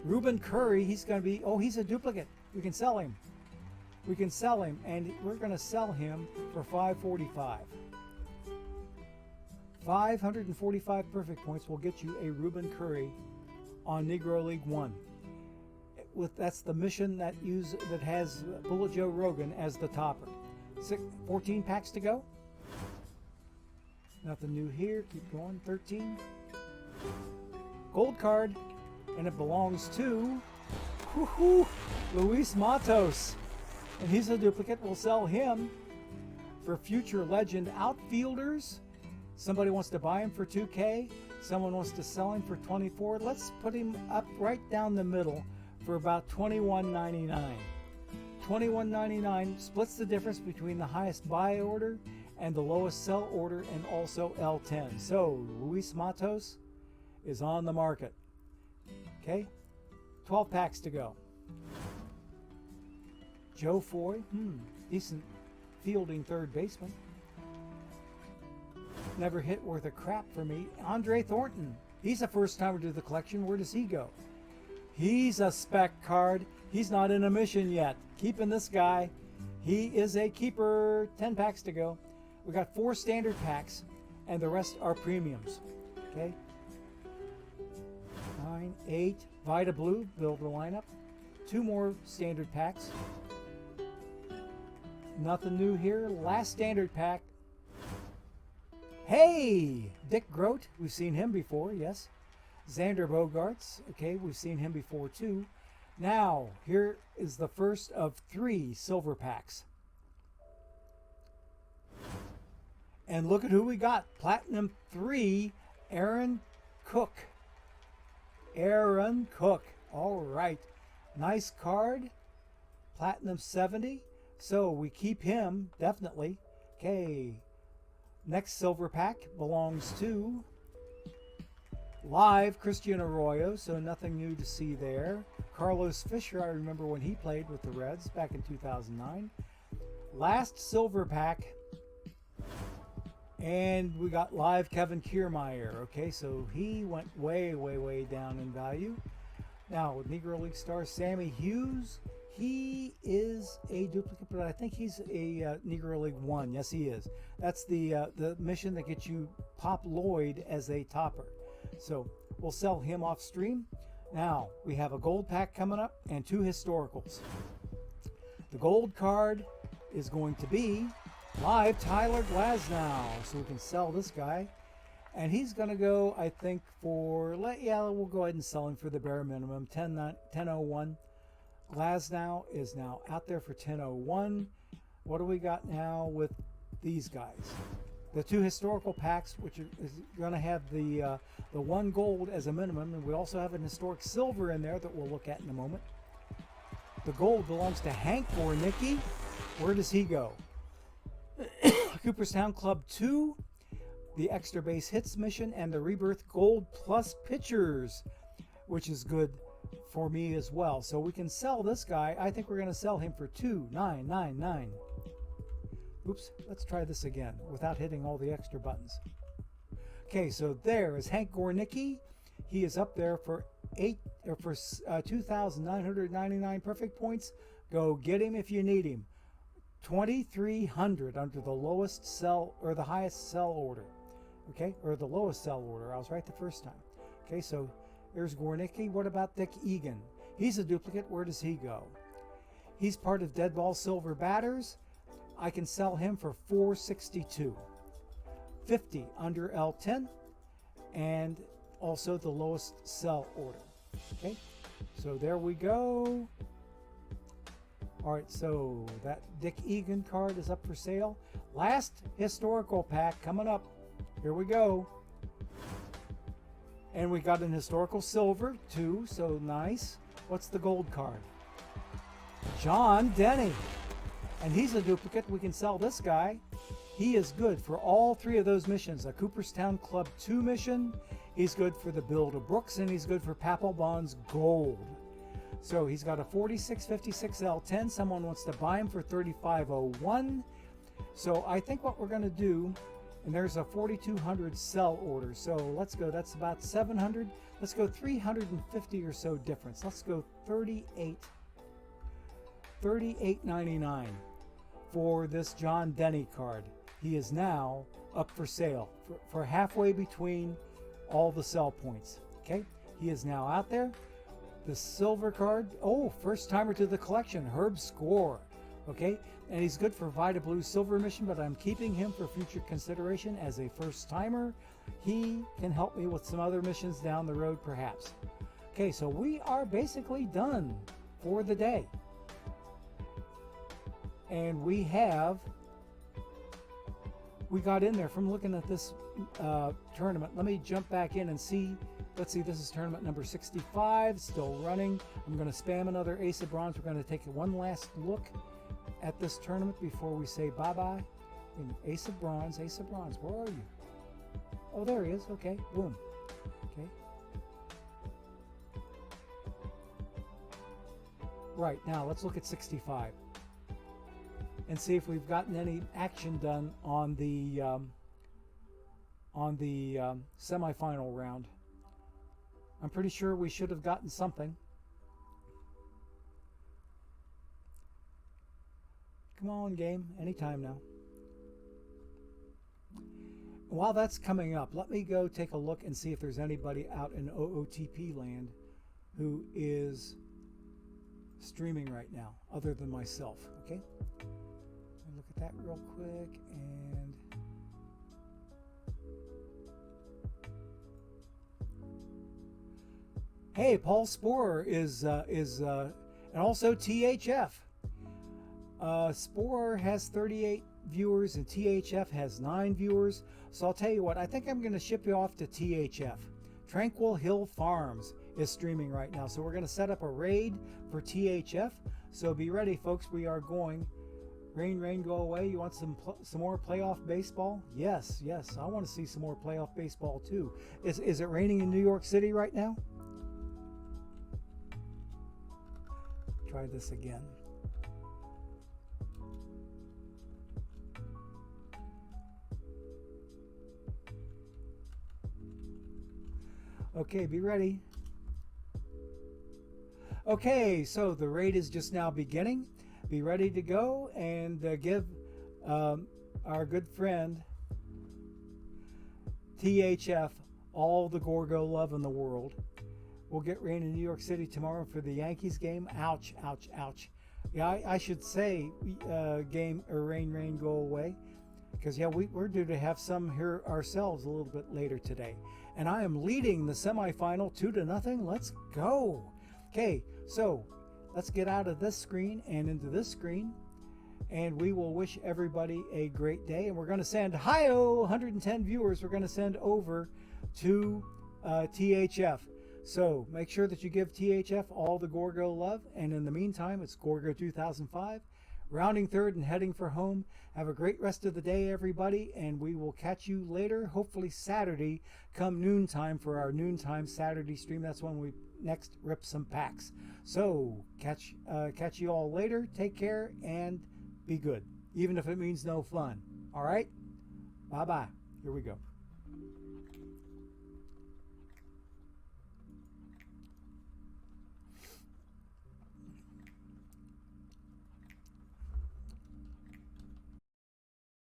Reuben Curry, he's going to be, oh, he's a duplicate. We can sell him. We can sell him, and we're going to sell him for $545. 545 perfect points will get you a Reuben Curry on Negro League 1. That's the mission that has Bullet Joe Rogan as the topper. 14 packs to go. Nothing new here. Keep going. 13. Gold card, and it belongs to Luis Matos, and he's a duplicate. We'll sell him for Future Legend outfielders. Somebody wants to buy him for 2K. Someone wants to sell him for 24. Let's put him up right down the middle for about $21.99. $21.99 splits the difference between the highest buy order and the lowest sell order, and also L10. So Luis Matos is on the market. Okay, 12 packs to go. Joe Foy, decent fielding third baseman. Never hit worth a crap for me. Andre Thornton, he's a first timer to the collection. Where does he go? He's a spec card. He's not in a mission yet. Keeping this guy. He is a keeper. 10 packs to go. We got 4 standard packs, and the rest are premiums. Okay. 9, 8. Vita Blue, build the lineup. 2 more standard packs. Nothing new here. Last standard pack. Hey! Dick Grote, we've seen him before, yes. Xander Bogaerts, okay, we've seen him before too. Now, here is the first of 3 silver packs. And look at who we got. Platinum 3, Aaron Cook. Aaron Cook. All right. Nice card. Platinum 70. So we keep him, definitely. Okay. Next silver pack belongs to live Christian Arroyo, so nothing new to see there. Carlos Fisher, I remember when he played with the Reds back in 2009. Last silver pack. And we got live Kevin Kiermaier. Okay, so he went way, way, way down in value. Now, with Negro League star Sammy Hughes, he is a duplicate, but I think he's a Negro League 1. Yes, he is. That's the mission that gets you Pop Lloyd as a topper. So we'll sell him off stream. Now, we have a gold pack coming up and 2 historicals. The gold card is going to be live Tyler Glasnow, so we can sell this guy. And he's going to go, I think, for, we'll go ahead and sell him for the bare minimum, 10.01. Glasnow is now out there for 10.01. What do we got now with these guys? The 2 historical packs, which is going to have the 1 gold as a minimum, and we also have an historic silver in there that we'll look at in a moment. The gold belongs to Hank Gornicki. Where does he go? Cooperstown Club 2, the extra base hits mission, and the Rebirth Gold Plus Pitchers, which is good for me as well. So we can sell this guy. I think we're going to sell him for $2,999. Oops, let's try this again without hitting all the extra buttons. Okay, so there is Hank Gornicki. He is up there for 2,999 perfect points. Go get him if you need him. 2,300 under the lowest sell or the highest sell order. Okay, or the lowest sell order. I was right the first time. Okay, so there's Gornicki. What about Dick Egan? He's a duplicate. Where does he go? He's part of Dead Ball Silver Batters. I can sell him for $462. 50 under L10, and also the lowest sell order. Okay, so there we go. All right, so that Dick Egan card is up for sale. Last historical pack coming up. Here we go. And we got an historical silver too, so nice. What's the gold card? John Denny. And he's a duplicate. We can sell this guy. He is good for all 3 of those missions. A Cooperstown Club 2 mission. He's good for the Build of Brooks, and he's good for Papelbon's Gold. So he's got a 4656 L10. Someone wants to buy him for $35.01. So I think what we're going to do, and there's a 4,200 sell order. So let's go. That's about 700. Let's go 350 or so difference. Let's go $38.99 for this John Denny card. He is now up for sale for halfway between all the sell points. Okay, he is now out there. The silver card, first timer to the collection, Herb Score. Okay, and he's good for Vita Blue Silver Mission, but I'm keeping him for future consideration as a first timer. He can help me with some other missions down the road perhaps. Okay, so we are basically done for the day. And we got in there from looking at this tournament. Let me jump back in and see Let's see, this is tournament number 65, still running. I'm going to spam another Ace of Bronze. We're going to take one last look at this tournament before we say bye-bye. Ace of Bronze, where are you? Oh, there he is. Okay, boom. Okay. Right, now let's look at 65 and see if we've gotten any action done on the semifinal round. I'm pretty sure we should have gotten something. Come on, game, anytime now. While that's coming up, let me go take a look and see if there's anybody out in OOTP land who is streaming right now, other than myself, okay? Let me look at that real quick, and hey, Paul Sporer is and also THF. Sporer has 38 viewers and THF has 9 viewers. So I'll tell you what, I think I'm going to ship you off to THF. Tranquil Hill Farms is streaming right now. So we're going to set up a raid for THF. So be ready, folks. We are going. Rain, rain, go away. You want some more playoff baseball? Yes, yes. I want to see some more playoff baseball too. Is it raining in New York City right now? Try this again. Okay, be ready. Okay, so the raid is just now beginning. Be ready to go and give our good friend THF all the Gorgo love in the world. We'll get rain in New York City tomorrow for the Yankees game. Ouch, ouch, ouch. Yeah, I should say game or rain, rain, go away. Because, yeah, we're due to have some here ourselves a little bit later today. And I am leading the semifinal 2-0. Let's go. Okay, so let's get out of this screen and into this screen. And we will wish everybody a great day. And we're going to send, hi-oh, 110 viewers. We're going to send over to THF. So make sure that you give THF all the Gorgo love. And in the meantime, it's Gorgo 2005. Rounding third and heading for home. Have a great rest of the day, everybody, and we will catch you later, hopefully Saturday, come noontime for our noontime Saturday stream. That's when we next rip some packs. So catch you all later. Take care and be good, even if it means no fun. All right? Bye-bye. Here we go.